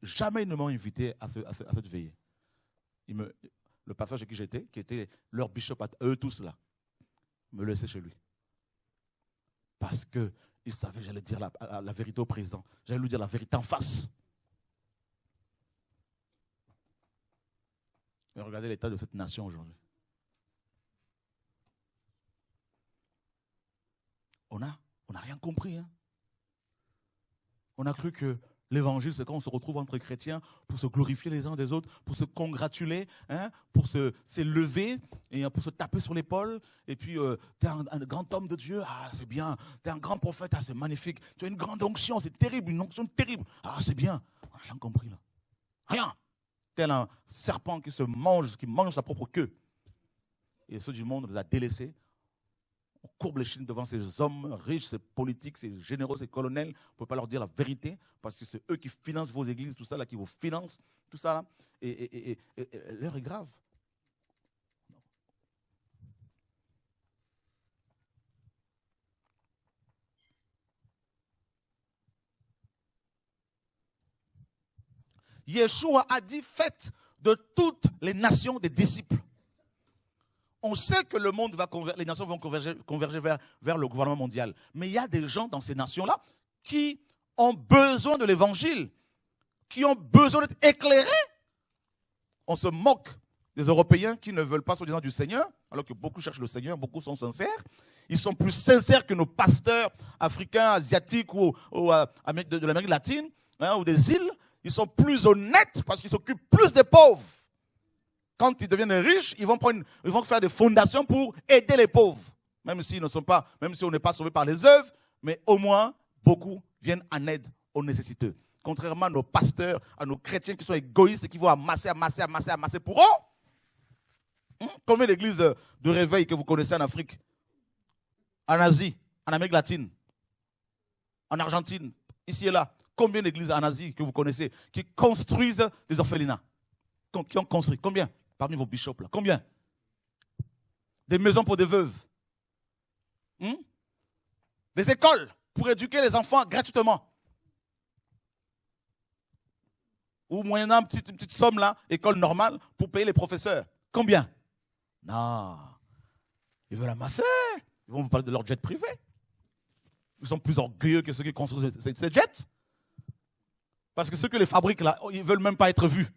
Jamais ils ne m'ont invité à cette veillée. Le pasteur chez qui j'étais, qui était leur bishop à eux tous là, me laissait chez lui. Parce qu'il savait, j'allais dire la vérité au président. J'allais lui dire la vérité en face. Et regardez l'état de cette nation aujourd'hui. On n'a rien compris. Hein. On a cru que L'évangile, c'est quand on se retrouve entre chrétiens pour se glorifier les uns des autres, pour se congratuler, hein, pour s'élever et pour se taper sur l'épaule. Et puis, tu es un grand homme de Dieu, ah, c'est bien. Tu es un grand prophète, ah, c'est magnifique. Tu as une grande onction, c'est terrible, une onction terrible. Ah, c'est bien. On n'a rien compris là. Rien. Tel un serpent qui mange sa propre queue. Et ceux du monde les a délaissés. On courbe les chines devant ces hommes riches, ces politiques, ces généraux, ces colonels. On ne peut pas leur dire la vérité parce que c'est eux qui financent vos églises, tout ça là, qui vous financent, tout ça là. Et l'heure est grave. Yeshua a dit, faites de toutes les nations des disciples. On sait que le monde va les nations vont converger vers le gouvernement mondial. Mais il y a des gens dans ces nations-là qui ont besoin de l'évangile, qui ont besoin d'être éclairés. On se moque des Européens qui ne veulent pas soi-disant du Seigneur, alors que beaucoup cherchent le Seigneur, beaucoup sont sincères. Ils sont plus sincères que nos pasteurs africains, asiatiques ou de l'Amérique latine, hein, ou des îles. Ils sont plus honnêtes parce qu'ils s'occupent plus des pauvres. Quand ils deviennent riches, ils vont faire des fondations pour aider les pauvres. Même si on n'est pas sauvé par les œuvres, mais au moins, beaucoup viennent en aide aux nécessiteux. Contrairement à nos pasteurs, à nos chrétiens qui sont égoïstes et qui vont amasser pour eux. Combien d'églises de réveil que vous connaissez en Afrique, en Asie, en Amérique latine, en Argentine, ici et là? Combien d'églises en Asie que vous connaissez qui construisent des orphelinats? Qui ont construit? Combien? Parmi vos bishops là, combien? Des maisons pour des veuves. Des écoles pour éduquer les enfants gratuitement. Ou moyennant une petite somme là, école normale, pour payer les professeurs. Combien? Non. Ils veulent amasser. Ils vont vous parler de leur jet privé. Ils sont plus orgueilleux que ceux qui construisent ces jets. Parce que ceux que les fabriquent là, ils ne veulent même pas être vus.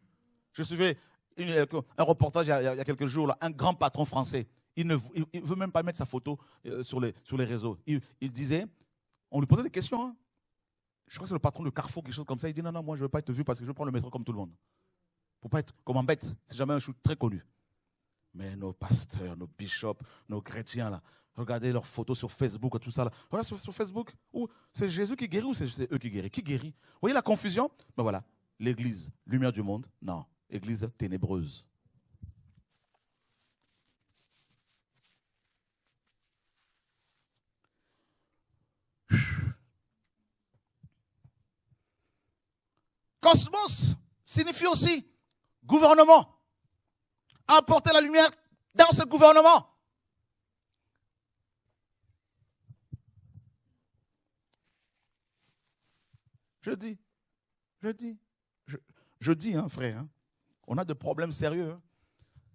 Je suivais un reportage il y a quelques jours, là, un grand patron français. Il ne veut même pas mettre sa photo sur les réseaux. Il disait, on lui posait des questions. Hein. Je crois que c'est le patron de Carrefour, quelque chose comme ça. Il dit non, moi je ne veux pas être vu parce que je veux prendre le métro comme tout le monde. Pour ne pas être comme un bête. C'est jamais un chou très connu. Mais nos pasteurs, nos bishops, nos chrétiens, là, regardez leurs photos sur Facebook, tout ça. Là. Voilà sur Facebook. C'est Jésus qui guérit ou c'est eux qui guérit? Qui guérit? Vous voyez la confusion? Ben voilà, l'église, lumière du monde, non. Église ténébreuse. Cosmos signifie aussi gouvernement. Apporter la lumière dans ce gouvernement. Je dis, hein, frère, hein, on a des problèmes sérieux. Hein.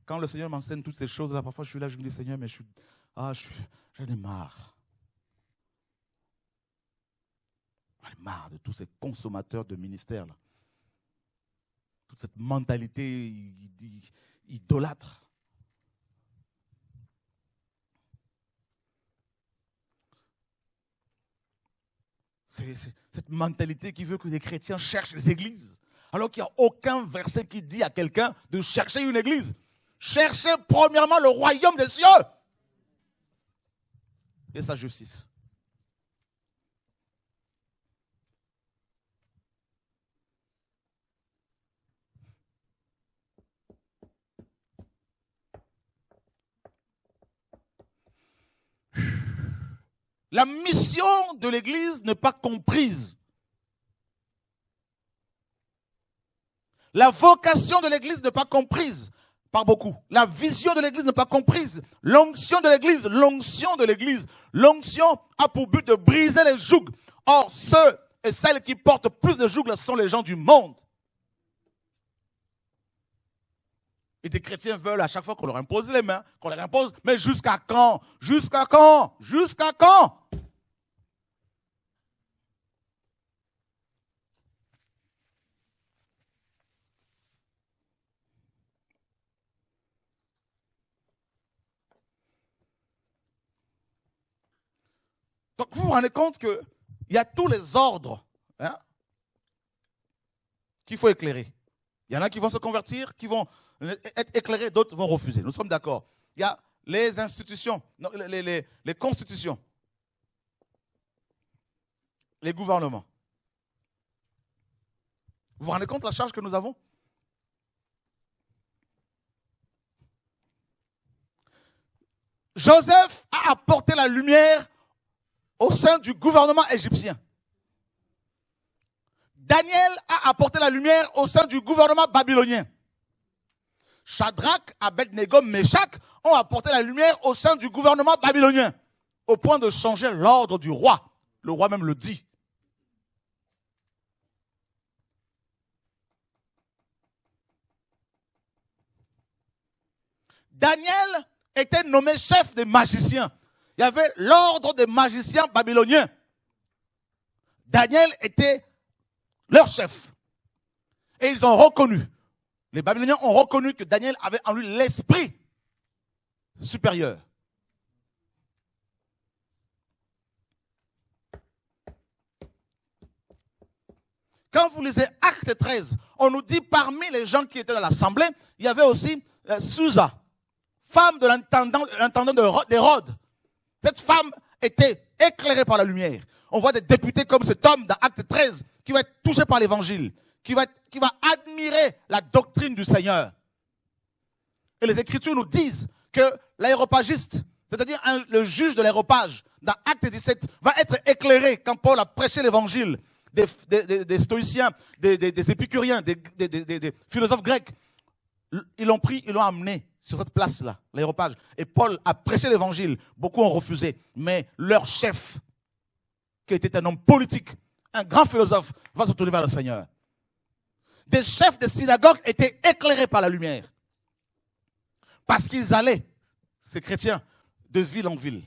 Quand le Seigneur m'enseigne toutes ces choses-là, parfois je suis là, je me dis, Seigneur, mais j'en ai marre. J'en ai marre de tous ces consommateurs de ministères. Là. Toute cette mentalité idolâtre. C'est cette mentalité qui veut que les chrétiens cherchent les églises. Alors qu'il n'y a aucun verset qui dit à quelqu'un de chercher une église. Cherchez premièrement le royaume des cieux et sa justice. La mission de l'église n'est pas comprise. La vocation de l'église n'est pas comprise par beaucoup. La vision de l'église n'est pas comprise. L'onction de l'église a pour but de briser les jougs. Or, ceux et celles qui portent plus de jougs sont les gens du monde. Et des chrétiens veulent à chaque fois qu'on leur impose les mains, qu'on leur impose, mais jusqu'à quand? Jusqu'à quand? Jusqu'à quand? Donc vous vous rendez compte qu'il y a tous les ordres. Hein? qu'il faut éclairer. Il y en a qui vont se convertir, qui vont être éclairés, d'autres vont refuser. Nous sommes d'accord. Il y a les institutions, non, les constitutions, les gouvernements. Vous vous rendez compte de la charge que nous avons? Joseph a apporté la lumière au sein du gouvernement égyptien. Daniel a apporté la lumière au sein du gouvernement babylonien. Shadrach, Abednego, Meshach ont apporté la lumière au sein du gouvernement babylonien, au point de changer l'ordre du roi. Le roi même le dit. Daniel était nommé chef des magiciens. Il y avait l'ordre des magiciens babyloniens. Daniel était leur chef. Et ils ont reconnu, les Babyloniens ont reconnu que Daniel avait en lui l'esprit supérieur. Quand vous lisez Acte 13, on nous dit parmi les gens qui étaient dans l'assemblée, il y avait aussi Susa, femme de l'intendant d'Hérode. Cette femme était éclairée par la lumière. On voit des députés comme cet homme dans Acte 13 qui va être touché par l'évangile, qui va admirer la doctrine du Seigneur. Et les Écritures nous disent que l'aéropagiste, c'est-à-dire le juge de l'aéropage, dans Acte 17, va être éclairé quand Paul a prêché l'évangile des stoïciens, des épicuriens, des philosophes grecs. Ils l'ont pris, ils l'ont amené sur cette place-là, l'aéropage. Et Paul a prêché l'évangile. Beaucoup ont refusé. Mais leur chef, qui était un homme politique, un grand philosophe, va se tourner vers le Seigneur. Des chefs de synagogue étaient éclairés par la lumière. Parce qu'ils allaient, ces chrétiens, de ville en ville,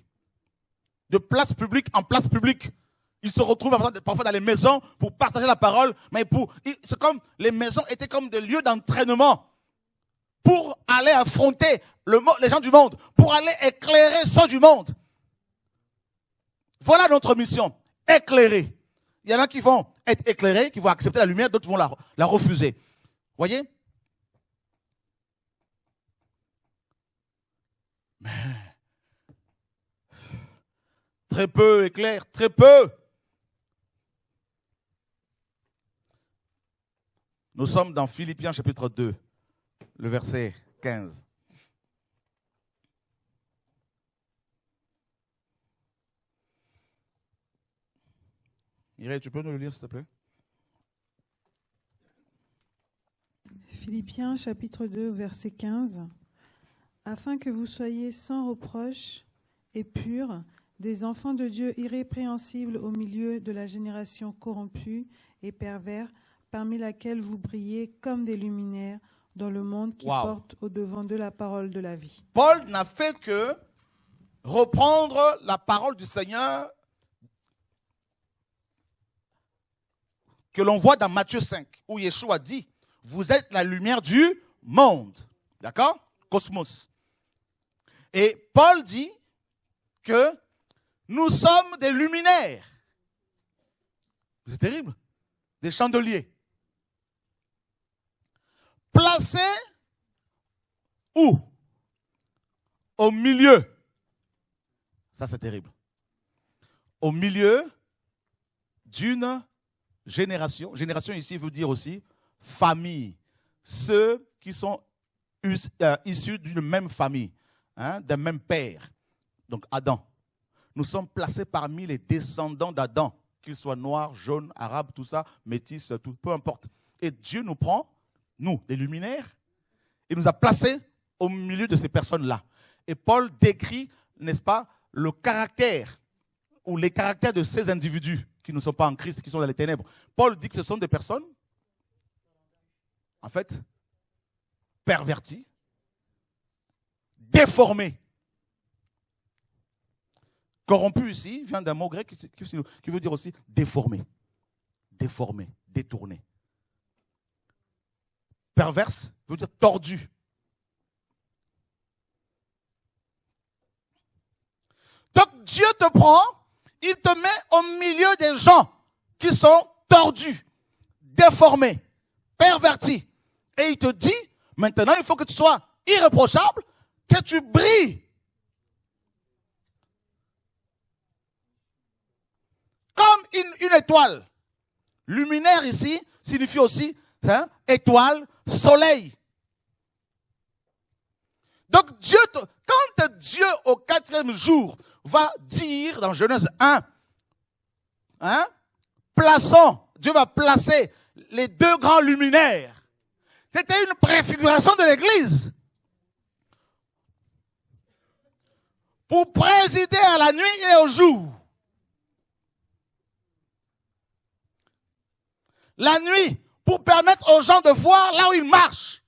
de place publique en place publique. Ils se retrouvent parfois dans les maisons pour partager la parole, mais c'est comme les maisons étaient comme des lieux d'entraînement pour aller affronter les gens du monde, pour aller éclairer ceux du monde. Voilà notre mission, éclairer. Il y en a qui vont être éclairés, qui vont accepter la lumière, d'autres vont la refuser. Voyez? Mais très peu éclairent, très peu. Nous sommes dans Philippiens chapitre 2, le verset 15. Mireille, tu peux nous le lire, s'il te plaît? Philippiens chapitre 2, verset 15. Afin que vous soyez sans reproche et purs, des enfants de Dieu irrépréhensibles au milieu de la génération corrompue et pervers, parmi laquelle vous brillez comme des luminaires dans le monde qui porte au-devant de la parole de la vie. Paul n'a fait que reprendre la parole du Seigneur que l'on voit dans Matthieu 5, où Yeshua dit, vous êtes la lumière du monde. D'accord? Cosmos. Et Paul dit que nous sommes des luminaires. C'est terrible. Des chandeliers. Placés où? Au milieu. Ça, c'est terrible. Au milieu d'une génération. Génération ici veut dire aussi famille. Ceux qui sont issus d'une même famille, d'un même père. Donc Adam. Nous sommes placés parmi les descendants d'Adam, qu'ils soient noirs, jaunes, arabes, tout ça, métis, tout, peu importe. Et Dieu nous prend, nous, des luminaires, et nous a placés au milieu de ces personnes-là. Et Paul décrit, n'est-ce pas, le caractère ou les caractères de ces individus qui ne sont pas en Christ, qui sont dans les ténèbres. Paul dit que ce sont des personnes, en fait, perverties, déformées. Corrompu ici vient d'un mot grec qui veut dire aussi déformé. Déformé, détourné. Perverse veut dire tordu. Donc Dieu te prend, il te met au milieu des gens qui sont tordus, déformés, pervertis. Et il te dit, maintenant, il faut que tu sois irréprochable, que tu brilles. Comme une étoile. Luminaire ici signifie aussi étoile, soleil. Donc quand Dieu au 4e jour va dire dans Genèse 1, Dieu va placer les 2 grands luminaires. C'était une préfiguration de l'Église. Pour présider à la nuit et au jour. La nuit, pour permettre aux gens de voir là où ils marchent.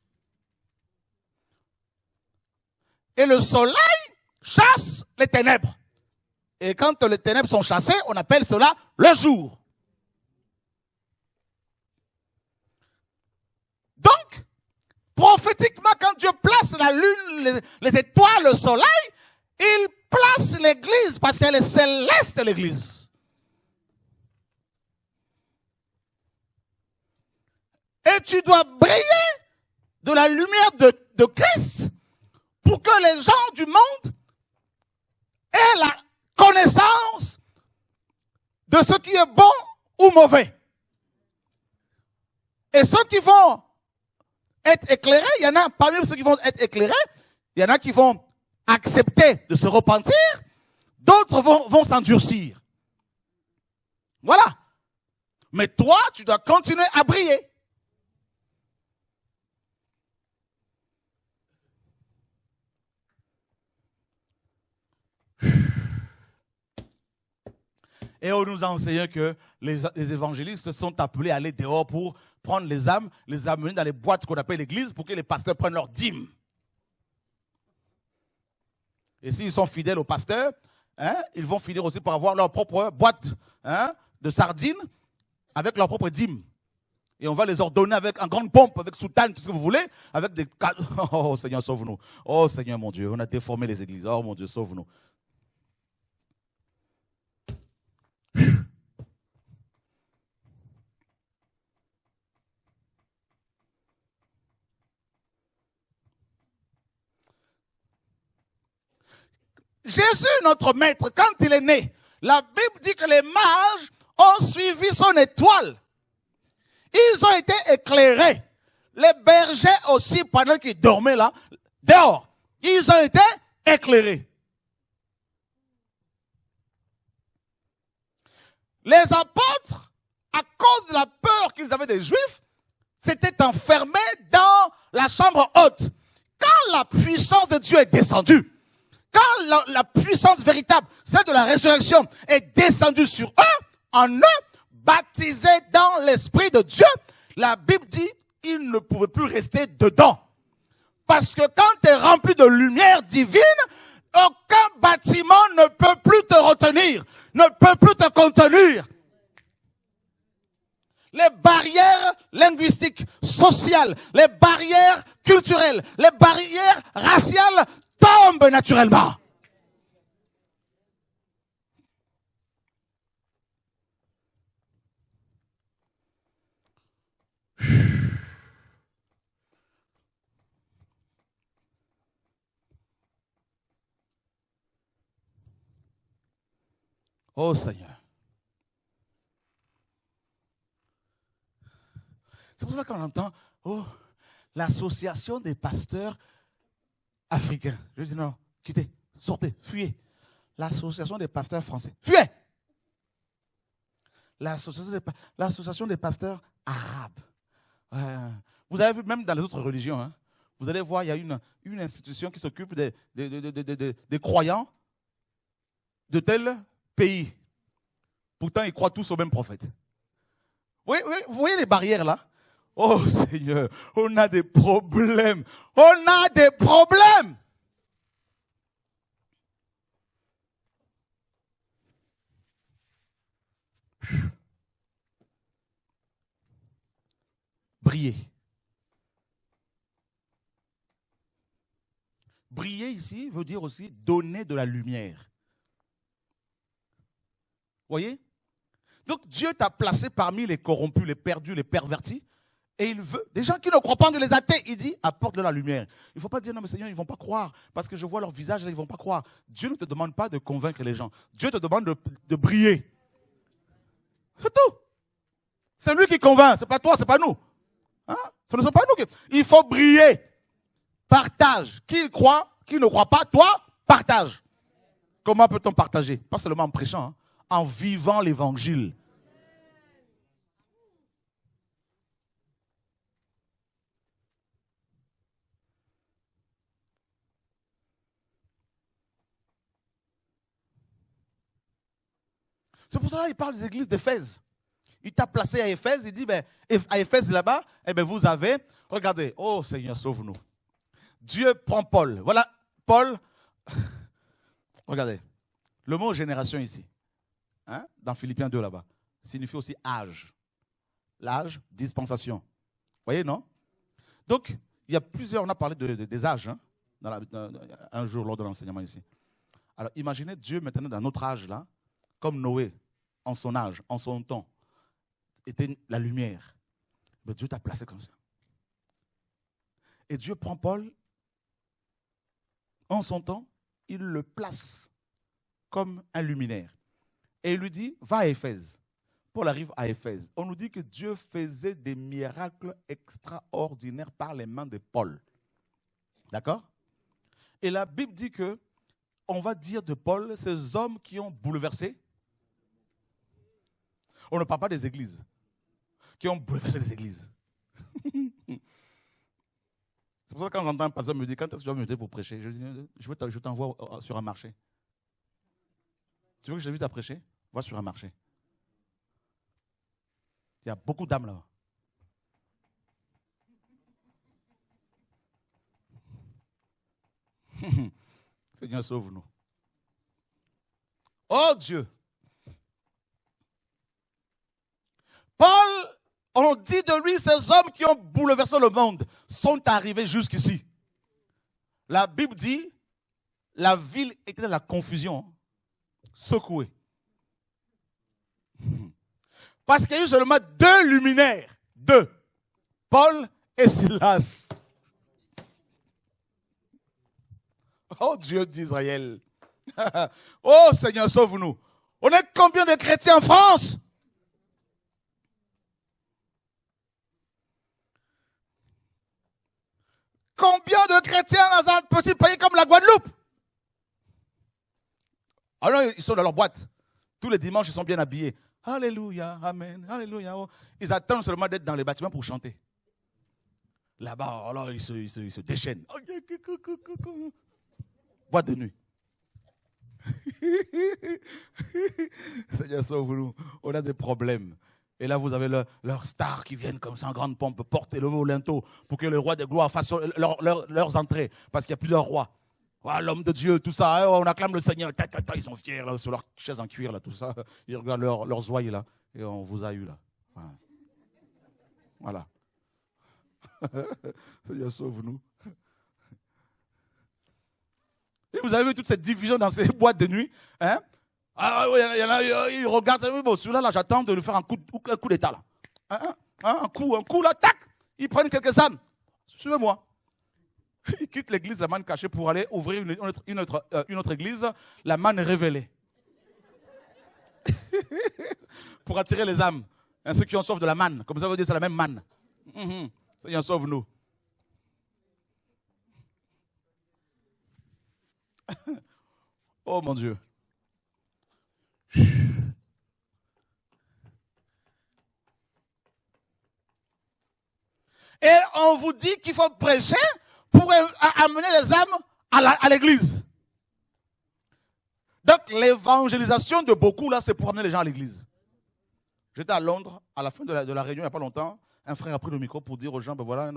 Et le soleil chasse les ténèbres. Et quand les ténèbres sont chassées, on appelle cela le jour. Donc, prophétiquement, quand Dieu place la lune, les étoiles, le soleil, il place l'Église parce qu'elle est céleste, l'Église. Et tu dois briller de la lumière de Christ pour que les gens du monde aient la connaissance de ce qui est bon ou mauvais. Et ceux qui vont être éclairés, il y en a parmi ceux qui vont être éclairés, il y en a qui vont accepter de se repentir, d'autres vont s'endurcir. Voilà. Mais toi, tu dois continuer à briller. Et on nous a enseigné que les évangélistes sont appelés à aller dehors pour prendre les âmes, les amener dans les boîtes qu'on appelle l'église pour que les pasteurs prennent leur dîme. Et s'ils sont fidèles aux pasteurs, ils vont finir aussi par avoir leur propre boîte de sardines avec leur propre dîme. Et on va les ordonner avec en grande pompe, avec soutane, tout ce que vous voulez, avec des... Oh Seigneur, sauve-nous. Oh Seigneur, mon Dieu, on a déformé les églises. Oh mon Dieu, sauve-nous. Jésus, notre maître, quand il est né, la Bible dit que les mages ont suivi son étoile. Ils ont été éclairés. Les bergers aussi, pendant qu'ils dormaient là, dehors, ils ont été éclairés. Les apôtres, à cause de la peur qu'ils avaient des Juifs, s'étaient enfermés dans la chambre haute. Quand la puissance de Dieu est descendue, quand la puissance véritable, celle de la résurrection, est descendue sur eux, en eux, baptisés dans l'Esprit de Dieu, la Bible dit, ils ne pouvaient plus rester dedans. Parce que quand tu es rempli de lumière divine, aucun bâtiment ne peut plus te retenir, ne peut plus te contenir. Les barrières linguistiques, sociales, les barrières culturelles, les barrières raciales tombent naturellement. Oh Seigneur. C'est pour ça qu'on entend, l'association des pasteurs africains. Je dis non, quittez, sortez, fuyez. L'association des pasteurs français, fuyez. L'association des pasteurs arabes. Vous avez vu, même dans les autres religions, vous allez voir, il y a une institution qui s'occupe des croyants de tel pays. Pourtant, ils croient tous au même prophète. Oui, vous voyez les barrières là? Oh Seigneur, on a des problèmes. On a des problèmes. Briller. Briller ici veut dire aussi donner de la lumière. Voyez? Donc Dieu t'a placé parmi les corrompus, les perdus, les pervertis. Et il veut, des gens qui ne croient pas en Dieu, les athées, il dit, apporte de la lumière. Il ne faut pas dire, non mais Seigneur, ils ne vont pas croire, parce que je vois leur visage, là, ils ne vont pas croire. Dieu ne te demande pas de convaincre les gens. Dieu te demande de briller. C'est tout. C'est lui qui convainc, ce n'est pas toi, ce n'est pas nous. Hein? Ce ne sont pas nous qui... Il faut briller. Partage. Qui croit, qui ne croit pas, toi, partage. Comment peut-on partager? Pas seulement en prêchant, hein, en vivant l'évangile. C'est pour ça qu'il parle des églises d'Éphèse. Il t'a placé à Éphèse, il dit, ben, à Éphèse là-bas, eh ben, vous avez, regardez, oh Seigneur, sauve-nous. Dieu prend Paul. Voilà, Paul, regardez, le mot génération ici, hein, dans Philippiens 2 là-bas, signifie aussi âge. L'âge, dispensation. Vous voyez, non? Donc, il y a plusieurs, on a parlé des âges, hein, un jour lors de l'enseignement ici. Alors, imaginez Dieu maintenant dans notre âge là, comme Noé, en son âge, en son temps, était la lumière. Mais Dieu t'a placé comme ça. Et Dieu prend Paul, en son temps, il le place comme un luminaire. Et il lui dit, va à Éphèse. Paul arrive à Éphèse. On nous dit que Dieu faisait des miracles extraordinaires par les mains de Paul. D'accord? Et la Bible dit que, on va dire de Paul, ces hommes qui ont bouleversé. On ne parle pas des églises, qui ont bouleversé les églises. C'est pour ça que quand j'entends un pasteur me dire, quand est-ce que tu vas me dire pour prêcher? Je dis, je t'envoie sur un marché. Tu veux que je t'invite à prêcher? Va sur un marché. Il y a beaucoup d'âmes là-bas. Seigneur, sauve-nous. Oh Dieu! Paul, on dit de lui, ces hommes qui ont bouleversé le monde sont arrivés jusqu'ici. La Bible dit, la ville était dans la confusion, secouée. Parce qu'il y a eu seulement 2 luminaires, 2, Paul et Silas. Oh Dieu d'Israël. Oh Seigneur, sauve-nous. On est combien de chrétiens en France? Combien de chrétiens dans un petit pays comme la Guadeloupe? Alors ils sont dans leur boîte. Tous les dimanches, ils sont bien habillés. Alléluia, amen, alléluia. Ils attendent seulement d'être dans les bâtiments pour chanter. Là-bas, alors ils se déchaînent. Boîte de nuit. Seigneur, sauve-nous. On a des problèmes. Et là, vous avez leurs stars qui viennent comme ça en grande pompe, porter le linteau pour que le roi des gloires fasse leurs entrées. Parce qu'il y a plusieurs rois. Voilà, l'homme de Dieu, tout ça. On acclame le Seigneur. Ils sont fiers là, sur leur chaise en cuir, là, tout ça. Ils regardent leurs ouailles là. Et on vous a eu là. Voilà. Seigneur, sauve-nous. Et vous avez vu toute cette division dans ces boîtes de nuit. Hein? Ah oui, il y en a, ils regardent, bon, celui-là, là, j'attends de lui faire un coup d'état, là. Un coup, là, tac, ils prennent quelques âmes. Suivez-moi. Ils quittent l'église, la manne cachée, pour aller ouvrir une autre église, la manne révélée. Pour attirer les âmes. Hein, ceux qui en sauvent de la manne, comme ça, vous dire c'est la même manne. Seigneur, sauve-nous. Oh mon Dieu. Et on vous dit qu'il faut prêcher pour amener les âmes à l'église. Donc l'évangélisation de beaucoup, là, c'est pour amener les gens à l'église. J'étais à Londres, à la fin de la réunion, il n'y a pas longtemps. Un frère a pris le micro pour dire aux gens, ben voilà,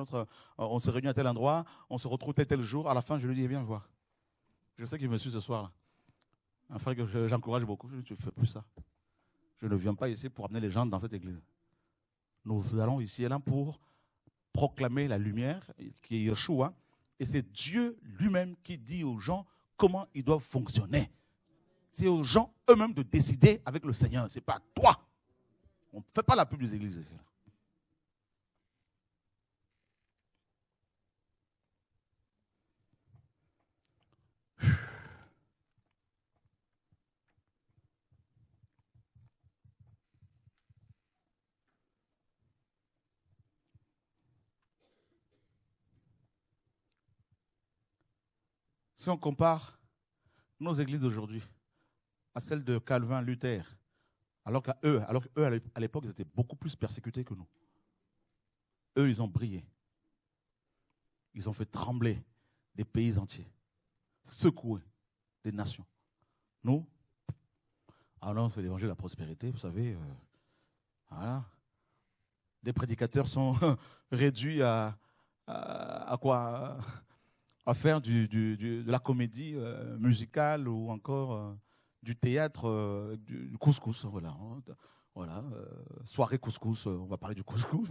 on s'est réunis à tel endroit, on se retrouve tel jour. À la fin, je lui dis, viens me voir. Je sais qu'il me suit ce soir-là. Un frère que j'encourage beaucoup. Je lui dis, tu ne fais plus ça. Je ne viens pas ici pour amener les gens dans cette église. Nous allons ici et là pour proclamer la lumière, qui est Yeshua. Et c'est Dieu lui-même qui dit aux gens comment ils doivent fonctionner. C'est aux gens eux-mêmes de décider avec le Seigneur. Ce n'est pas toi. On ne fait pas la pub des églises. Si on compare nos églises d'aujourd'hui à celles de Calvin, Luther, alors qu'eux, à l'époque, ils étaient beaucoup plus persécutés que nous. Eux, ils ont brillé. Ils ont fait trembler des pays entiers, secouer des nations. Nous, alors c'est l'évangile de la prospérité, vous savez, voilà. Des prédicateurs sont réduits à quoi? À faire de la comédie musicale ou encore du théâtre, du couscous. Voilà, voilà, soirée couscous, on va parler du couscous.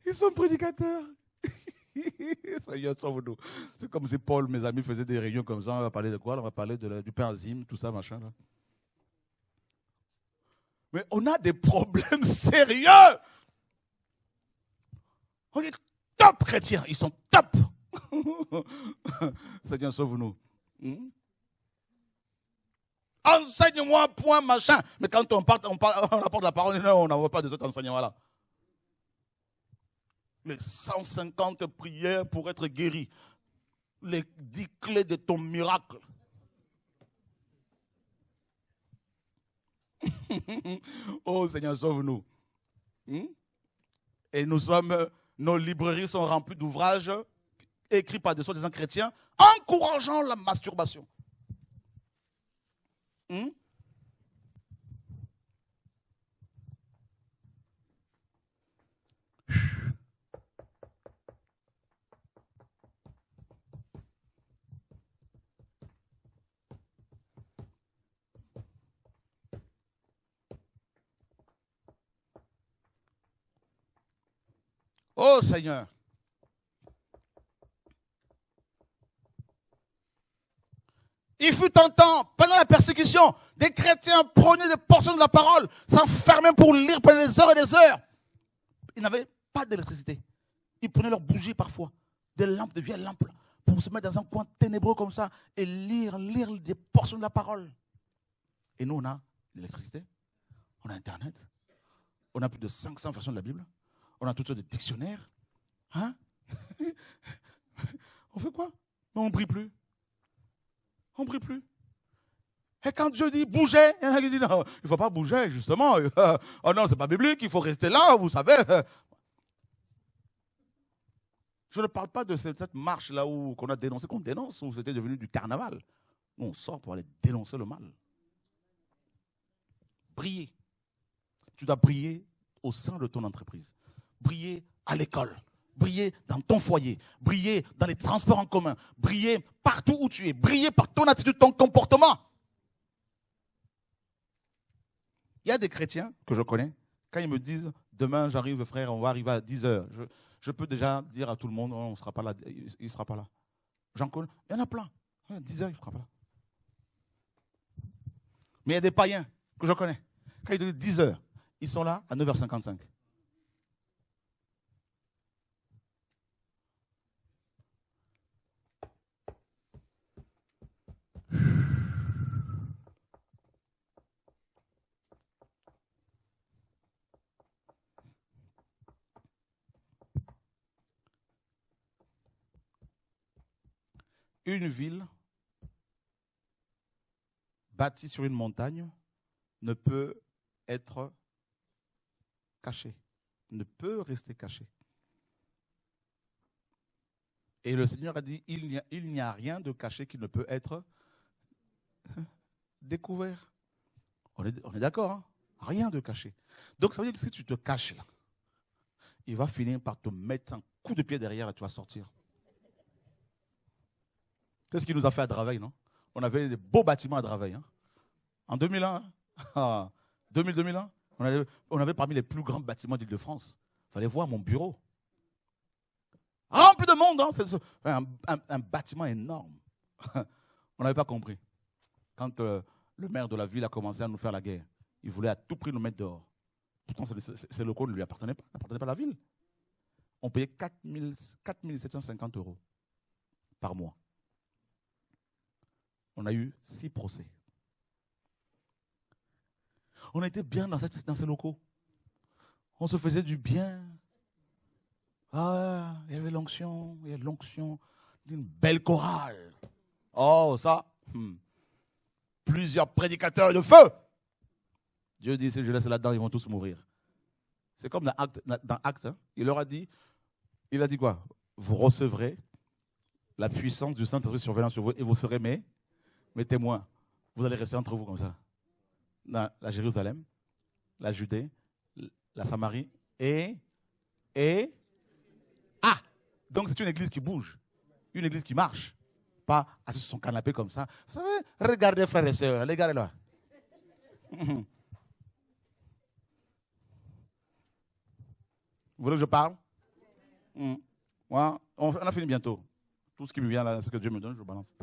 Ils sont prédicateurs. C'est comme si Paul, mes amis, faisaient des réunions comme ça. On va parler de quoi? On va parler du pain azim, tout ça, machin. Là. Mais on a des problèmes sérieux. On est top chrétiens, ils sont top. Seigneur, sauve-nous. Enseigne-moi un point, machin. Mais quand on apporte la parole, non, on n'envoie pas de cet enseignement-là. Les 150 prières pour être guéri. Les 10 clés de ton miracle. Oh Seigneur, sauve-nous. Et nos librairies sont remplies d'ouvrages écrits par des soi-disant chrétiens encourageant la masturbation. Oh Seigneur. Il fut un temps, pendant la persécution, des chrétiens prenaient des portions de la parole, s'enfermaient pour lire pendant des heures et des heures. Ils n'avaient pas d'électricité. Ils prenaient leur bougie parfois, des lampes, de vieilles lampes, pour se mettre dans un coin ténébreux comme ça et lire des portions de la parole. Et nous, on a l'électricité, on a Internet, on a plus de 500 versions de la Bible. On a toutes sortes de dictionnaires. Hein? On fait quoi? On ne prie plus. On ne prie plus. Et quand Dieu dit bouger, il y en a qui disent non, il ne faut pas bouger, justement. Oh non, ce n'est pas biblique, il faut rester là, vous savez. Je ne parle pas de cette marche-là qu'on a dénoncé, qu'on dénonce, où c'était devenu du carnaval. Nous, on sort pour aller dénoncer le mal. Briller. Tu dois briller au sein de ton entreprise. Briller à l'école, briller dans ton foyer, briller dans les transports en commun, briller partout où tu es, briller par ton attitude, ton comportement. Il y a des chrétiens que je connais, quand ils me disent « Demain, j'arrive, frère, on va arriver à 10h », je peux déjà dire à tout le monde « On ne sera pas là, il ne sera pas là ». J'en connais, il y en a plein. 10h, il ne sera pas là. Mais il y a des païens que je connais. Quand ils disent 10h, ils sont là à 9h55. Une ville bâtie sur une montagne ne peut être cachée, ne peut rester cachée. Et le Seigneur a dit, il n'y a rien de caché qui ne peut être découvert. On est d'accord, hein? Rien de caché. Donc ça veut dire que si tu te caches là, il va finir par te mettre un coup de pied derrière et tu vas sortir. C'est ce qu'il nous a fait à Draveil, non? On avait des beaux bâtiments à Draveil. Hein? En 2001, 2001, on avait parmi les plus grands bâtiments d'Île-de-France. Il fallait voir mon bureau. Rempli de monde, hein? C'est un bâtiment énorme. On n'avait pas compris. Quand le maire de la ville a commencé à nous faire la guerre, il voulait à tout prix nous mettre dehors. Pourtant, ces locaux ne lui appartenaient pas à la ville. On payait 4 750 € par mois. On a eu 6 procès. On était bien dans ces locaux. On se faisait du bien. Ah, il y avait l'onction, Une belle chorale. Oh, ça. Plusieurs prédicateurs de feu. Dieu dit, si je laisse là-dedans, ils vont tous mourir. C'est comme dans Actes, hein, il a dit quoi? Vous recevrez la puissance du Saint-Esprit survenant sur vous et vous serez mes témoins. Vous allez rester entre vous comme ça. Dans la Jérusalem, la Judée, la Samarie et donc c'est une église qui bouge, une église qui marche, pas assis sur son canapé comme ça. Vous savez, regardez frères et sœurs, regardez-là. Vous voulez que je parle? Ouais, on a fini bientôt. Tout ce qui me vient là, ce que Dieu me donne, je balance.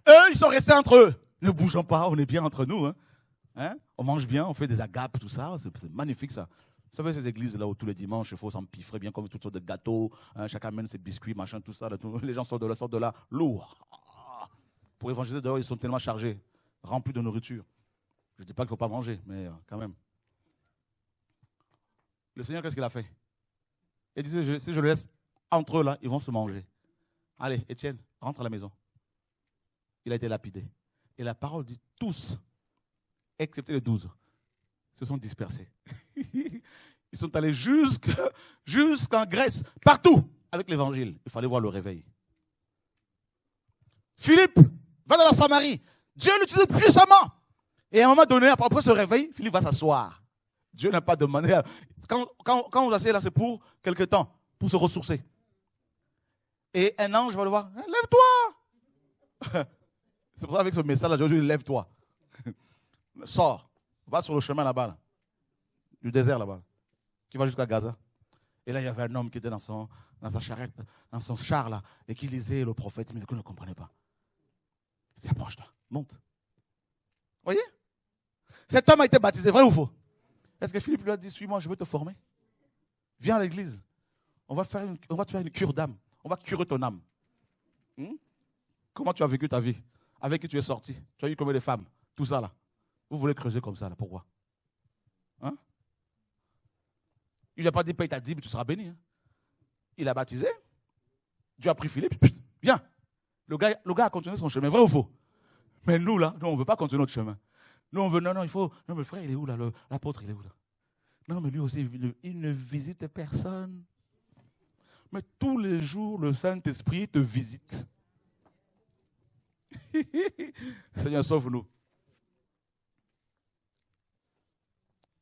Eux, ils sont restés entre eux. Ne bougeons pas, on est bien entre nous. Hein? On mange bien, on fait des agapes, tout ça. C'est magnifique ça. Vous savez, ces églises là où tous les dimanches, il faut s'empiffrer bien comme toutes sortes de gâteaux. Hein? Chacun amène ses biscuits, machin, tout ça. Là, les gens sortent de là, lourds. Pour évangéliser dehors, ils sont tellement chargés, remplis de nourriture. Je ne dis pas qu'il ne faut pas manger, mais quand même. Le Seigneur, qu'est-ce qu'il a fait? Il dit, si je le laisse entre eux là, ils vont se manger. Allez, Étienne, rentre à la maison. Il a été lapidé. Et la parole dit, tous, excepté les 12, se sont dispersés. Ils sont allés jusqu'en Grèce, partout, avec l'évangile. Il fallait voir le réveil. Philippe va dans la Samarie. Dieu l'utilise puissamment. Et à un moment donné, après ce réveil, Philippe va s'asseoir. Dieu n'a pas demandé. Quand vous asseyez là, c'est pour quelque temps, pour se ressourcer. Et un ange va le voir. Lève-toi. C'est pour ça qu'avec ce message-là, Dieu dit, lève-toi. Sors. Va sur le chemin là-bas, là, du désert là-bas, qui va jusqu'à Gaza. Et là, il y avait un homme qui était dans sa charrette, dans son char là, et qui lisait le prophète, mais il ne comprenait pas. Il dit, approche-toi, monte. Voyez? Cet homme a été baptisé, vrai ou faux? Est-ce que Philippe lui a dit, suis-moi, je veux te former? Viens à l'église. On va te faire une cure d'âme. On va curer ton âme. Comment tu as vécu ta vie? Avec qui tu es sorti? Tu as eu combien de femmes? Tout ça là. Vous voulez creuser comme ça là. Pourquoi? Hein? Il n'a pas dit paye ta dîme, tu seras béni. Hein? Il a baptisé. Dieu a pris Philippe. Viens. Le gars a continué son chemin. Vrai ou faux? Mais nous là, on ne veut pas continuer notre chemin. Nous on veut, non, il faut. Non, mais le frère, il est où là? L'apôtre, il est où là? Non, mais lui aussi, il ne visite personne. Mais tous les jours, le Saint-Esprit te visite. Seigneur, sauve-nous.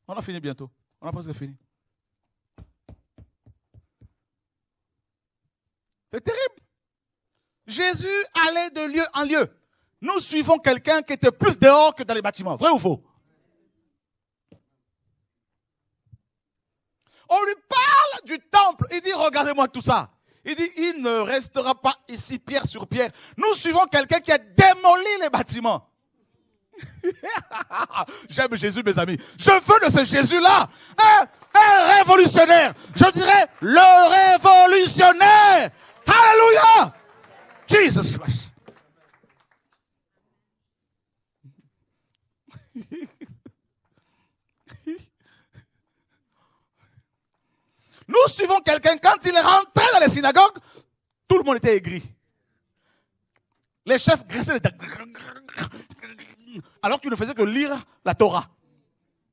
On a fini bientôt. On a presque fini. C'est terrible. Jésus allait de lieu en lieu. Nous suivons quelqu'un qui était plus dehors que dans les bâtiments. Vrai ou faux? On lui parle du temple. Il dit, regardez-moi tout ça. Il dit, il ne restera pas ici pierre sur pierre. Nous suivons quelqu'un qui a démoli les bâtiments. J'aime Jésus, mes amis. Je veux de ce Jésus-là un révolutionnaire. Je dirais le révolutionnaire. Alléluia. Jesus Christ. Nous suivons quelqu'un, quand il est rentré dans les synagogues, tout le monde était aigri. Les chefs graissaient les dents. Alors qu'ils ne faisaient que lire la Torah.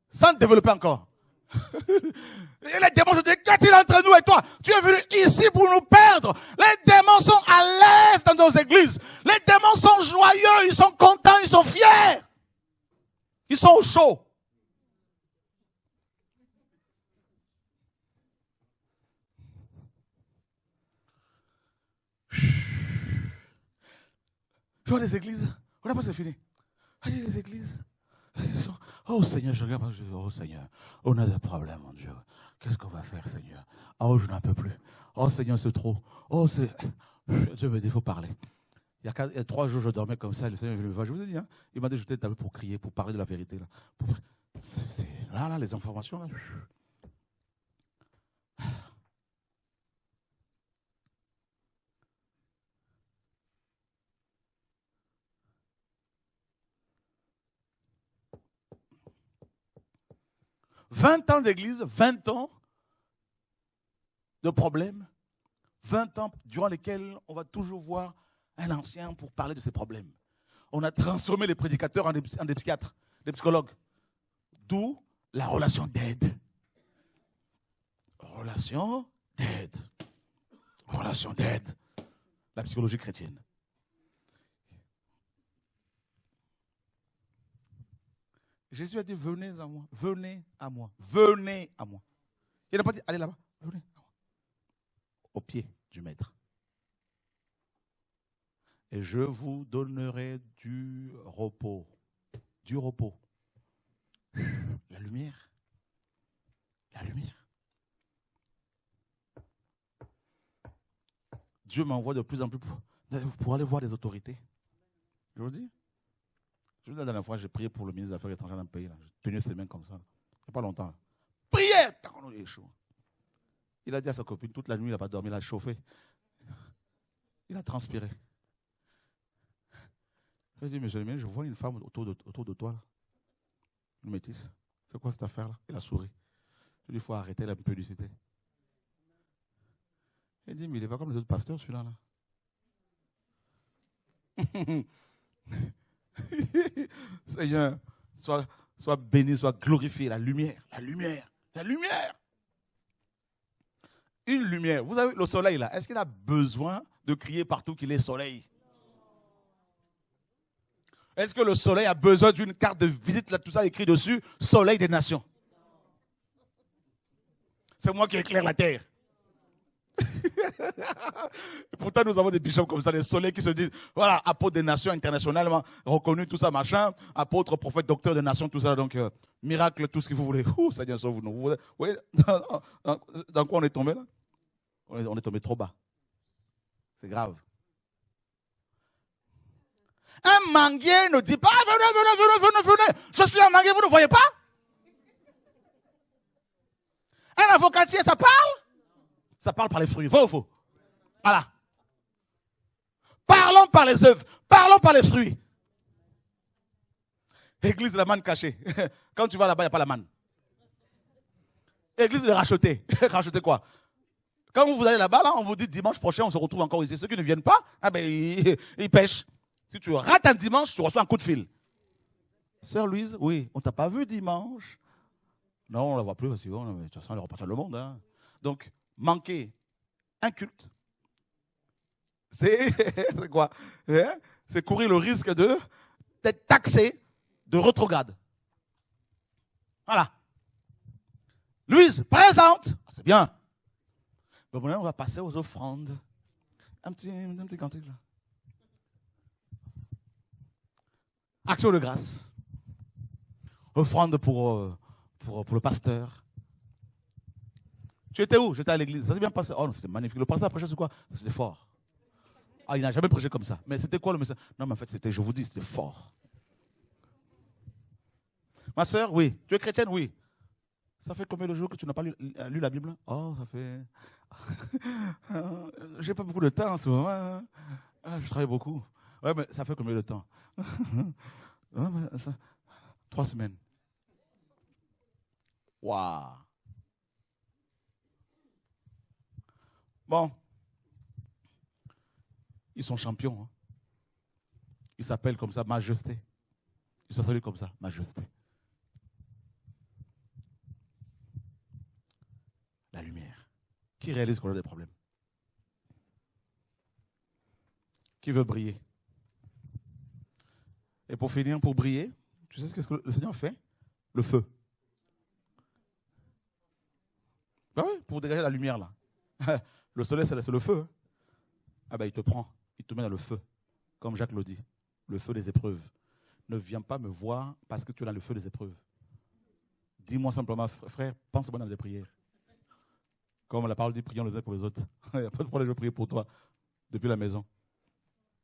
Sans développer encore. Et les démons se disaient, qu'est-il entre nous et toi? Tu es venu ici pour nous perdre. Les démons sont à l'aise dans nos églises. Les démons sont joyeux, ils sont contents, ils sont fiers. Ils sont au chaud. Je vois les églises. On n'a pas c'est fini. Allez, les églises. Oh Seigneur, je regarde. Oh Seigneur, on a des problèmes, mon Dieu. Qu'est-ce qu'on va faire, Seigneur? Oh, je n'en peux plus. Oh Seigneur, c'est trop. Oh, c'est. Dieu me dit, il faut parler. Il y a 3 jours, je dormais comme ça. Le Seigneur, je vous ai dit, hein, il m'a dit, je t'ai tapé pour crier, pour parler de la vérité. Là, les informations. Là. « 20 ans d'église, 20 ans de problèmes, 20 ans durant lesquels on va toujours voir un ancien pour parler de ses problèmes. On a transformé les prédicateurs en des psychiatres, des psychologues. D'où la relation d'aide. Relation d'aide. Relation d'aide. La psychologie chrétienne. Jésus a dit, venez à moi, venez à moi, venez à moi. Il n'a pas dit, allez là-bas, venez à moi. Au pied du maître. Et je vous donnerai du repos. Du repos. La lumière. La lumière. Dieu m'envoie de plus en plus pour aller voir des autorités. Je vous dis. Je vous dis la dernière fois, j'ai prié pour le ministre des Affaires étrangères d'un pays. J'ai tenu ses mains comme ça. Il n'y a pas longtemps. Prière! Il est chaud. Il a dit à sa copine, toute la nuit, il n'a pas dormi, il a chauffé. Il a transpiré. Il a dit, mais je vois une femme autour de toi. Là. Une métisse. C'est quoi cette affaire-là? Il a souri. Je lui ai dit, il faut arrêter la publicité. Il a dit, mais il n'est pas comme les autres pasteurs, celui-là. Là. Seigneur, sois béni, sois glorifié. La lumière, la lumière, la lumière. Une lumière. Vous avez le soleil là. Est-ce qu'il a besoin de crier partout qu'il est soleil? Est-ce que le soleil a besoin d'une carte de visite, là, tout ça écrit dessus, soleil des nations? C'est moi qui éclaire la terre. Pourtant, nous avons des bishops comme ça, des soleils qui se disent, voilà, apôtre des nations internationalement reconnu, tout ça, machin, apôtre, prophète, docteur des nations, tout ça, donc, miracle, tout ce que vous voulez. Ouh, Seigneur, sauve-nous. Vous voyez, dans quoi on est tombé là? On est tombé trop bas. C'est grave. Un manguier ne dit pas, venez, je suis un manguier, vous ne voyez pas? Un avocatier, ça parle? Ça parle par les fruits, vrai ou faux? Voilà. Parlons par les œuvres, parlons par les fruits. Église de la manne cachée. Quand tu vas là-bas, il n'y a pas la manne. Église de racheter. Racheter quoi? Quand vous allez là-bas, là, on vous dit dimanche prochain, on se retrouve encore ici. Ceux qui ne viennent pas, ah ben, ils pêchent. Si tu rates un dimanche, tu reçois un coup de fil. Sœur Louise, oui, on ne t'a pas vu dimanche. Non, on ne la voit plus parce que de toute façon, elle repartit le monde. Hein. Donc, manquer un culte, c'est quoi? C'est courir le risque d'être taxé de rétrograde. Voilà. Louise, présente. C'est bien. Bon, maintenant, on va passer aux offrandes. Un petit cantique là. Action de grâce. Offrande pour le pasteur. Tu étais où? J'étais à l'église. Ça s'est bien passé. Oh non, c'était magnifique. Le pasteur a prêché sur quoi? C'était fort. Ah, il n'a jamais prêché comme ça. Mais c'était quoi le message? Non, mais en fait, je vous dis, c'était fort. Ma soeur, oui. Tu es chrétienne? Oui. Ça fait combien de jours que tu n'as pas lu la Bible? Oh, ça fait... J'ai pas beaucoup de temps en ce moment. Je travaille beaucoup. Ouais, mais ça fait combien de temps? 3 semaines. Waouh. Bon. Ils sont champions. Hein. Ils s'appellent comme ça, Majesté. Ils sont salués comme ça, Majesté. La lumière. Qui réalise qu'on a des problèmes? Qui veut briller? Et pour finir, pour briller, tu sais ce que le Seigneur fait? Le feu. Ben oui, pour dégager la lumière là. Le soleil, c'est le feu. Ah ben il te prend, il te met dans le feu. Comme Jacques le dit, le feu des épreuves. Ne viens pas me voir parce que tu es dans le feu des épreuves. Dis-moi simplement, frère, pense-moi dans des prières. Comme la parole dit, prions les uns pour les autres. Il n'y a pas de problème, je vais prier pour toi depuis la maison.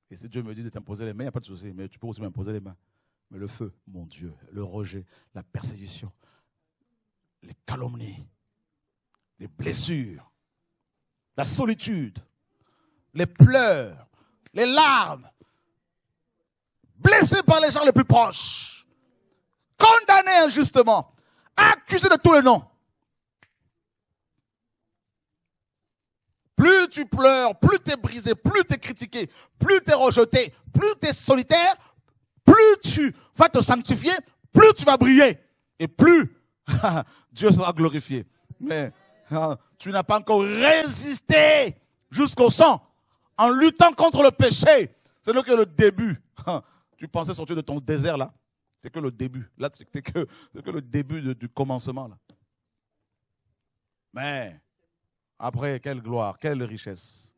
Et si Dieu me dit de t'imposer les mains, il n'y a pas de souci, mais tu peux aussi m'imposer les mains. Mais le feu, mon Dieu, le rejet, la persécution, les calomnies, les blessures, la solitude, les pleurs, les larmes, blessé par les gens les plus proches, condamné injustement, accusé de tous les noms. plus tu pleures, plus tu es brisé, plus tu es critiqué, plus tu es rejeté, plus tu es solitaire, plus tu vas te sanctifier, plus tu vas briller. Et plus Dieu sera glorifié. Mais tu n'as pas encore résisté jusqu'au sang en luttant contre le péché. C'est que le début. Tu pensais sortir de ton désert là. C'est que le début. Là, c'est que le début du commencement là. Mais après, quelle gloire, quelle richesse.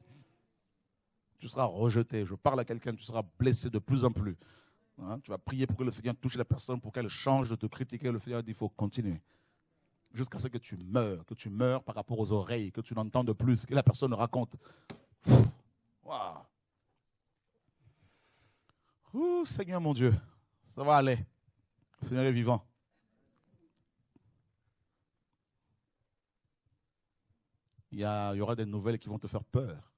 Tu seras rejeté. Je parle à quelqu'un, tu seras blessé de plus en plus. Tu vas prier pour que le Seigneur touche la personne, pour qu'elle change de te critiquer. Le Seigneur dit, il faut continuer. Jusqu'à ce que tu meurs par rapport aux oreilles, que tu n'entendes plus, que la personne raconte. Wow. Ouh, Seigneur mon Dieu, ça va aller. Le Seigneur est vivant. Il y aura des nouvelles qui vont te faire peur.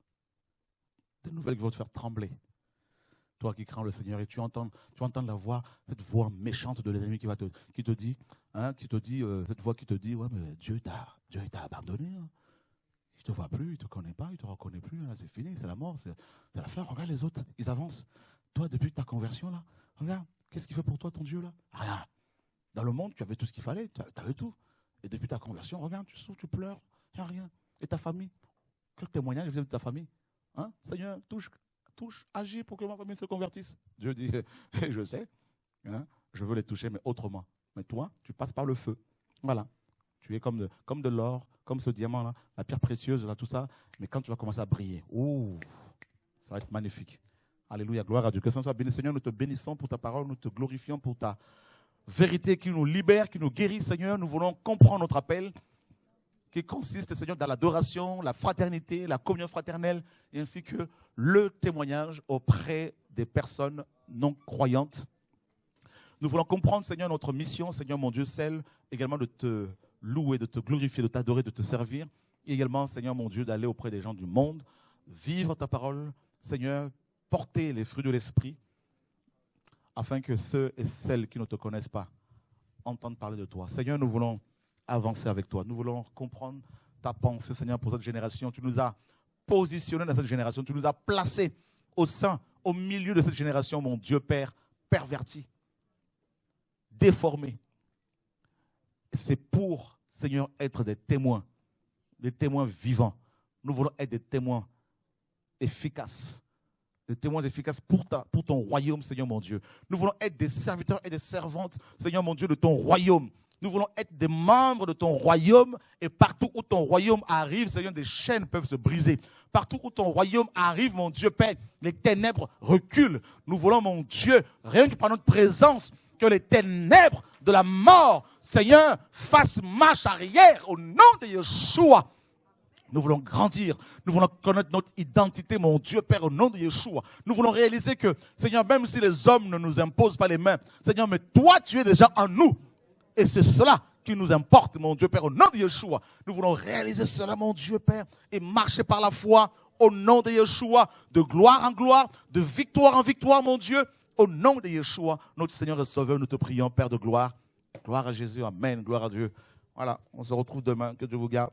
Des nouvelles qui vont te faire trembler. Toi qui crains le Seigneur et tu entends la voix, cette voix méchante de l'ennemi qui te dit, cette voix qui te dit, ouais, mais Dieu t'a abandonné. Hein. Il ne te voit plus, il ne te connaît pas, il ne te reconnaît plus. Là, c'est fini, c'est la mort, c'est la fin. Regarde les autres, ils avancent. Toi, depuis ta conversion, là, regarde, qu'est-ce qu'il fait pour toi, ton Dieu, là? Rien. Dans le monde, tu avais tout ce qu'il fallait, tu avais tout. Et depuis ta conversion, regarde, tu souffres, tu pleures, il n'y a rien. Et ta famille? Quel témoignage vient de ta famille? Hein? Seigneur, touche, agis pour que ma famille se convertisse. Dieu dit, je sais, hein, je veux les toucher, mais autrement. Mais toi, tu passes par le feu. Voilà. Tu es comme de l'or, comme ce diamant-là, la pierre précieuse, là, tout ça. Mais quand tu vas commencer à briller, ça va être magnifique. Alléluia, gloire à Dieu. Que ce soit béni, Seigneur, nous te bénissons pour ta parole, nous te glorifions pour ta vérité qui nous libère, qui nous guérit, Seigneur. Nous voulons comprendre notre appel qui consiste, Seigneur, dans l'adoration, la fraternité, la communion fraternelle, et ainsi que le témoignage auprès des personnes non croyantes. Nous voulons comprendre, Seigneur, notre mission, Seigneur mon Dieu, celle également de te louer, de te glorifier, de t'adorer, de te servir, et également, Seigneur mon Dieu, d'aller auprès des gens du monde, vivre ta parole, Seigneur, porter les fruits de l'esprit, afin que ceux et celles qui ne te connaissent pas entendent parler de toi. Seigneur, nous voulons avancer avec toi. Nous voulons comprendre ta pensée, Seigneur, pour cette génération. Tu nous as positionnés dans cette génération. Tu nous as placés au milieu de cette génération, mon Dieu Père, perverti, déformé. Et c'est pour, Seigneur, être des témoins vivants. Nous voulons être des témoins efficaces. Des témoins efficaces pour ton royaume, Seigneur mon Dieu. Nous voulons être des serviteurs et des servantes, Seigneur mon Dieu, de ton royaume. Nous voulons être des membres de ton royaume et partout où ton royaume arrive, Seigneur, des chaînes peuvent se briser. Partout où ton royaume arrive, mon Dieu Père, les ténèbres reculent. Nous voulons, mon Dieu, rien que par notre présence, que les ténèbres de la mort, Seigneur, fassent marche arrière au nom de Yeshua. Nous voulons grandir. Nous voulons connaître notre identité, mon Dieu Père, au nom de Yeshua. Nous voulons réaliser que, Seigneur, même si les hommes ne nous imposent pas les mains, Seigneur, mais toi, tu es déjà en nous. Et c'est cela qui nous importe, mon Dieu Père, au nom de Yeshua. Nous voulons réaliser cela, mon Dieu Père, et marcher par la foi au nom de Yeshua, de gloire en gloire, de victoire en victoire, mon Dieu, au nom de Yeshua, notre Seigneur et Sauveur, nous te prions, Père de gloire. Gloire à Jésus, amen, gloire à Dieu. Voilà, on se retrouve demain, que Dieu vous garde.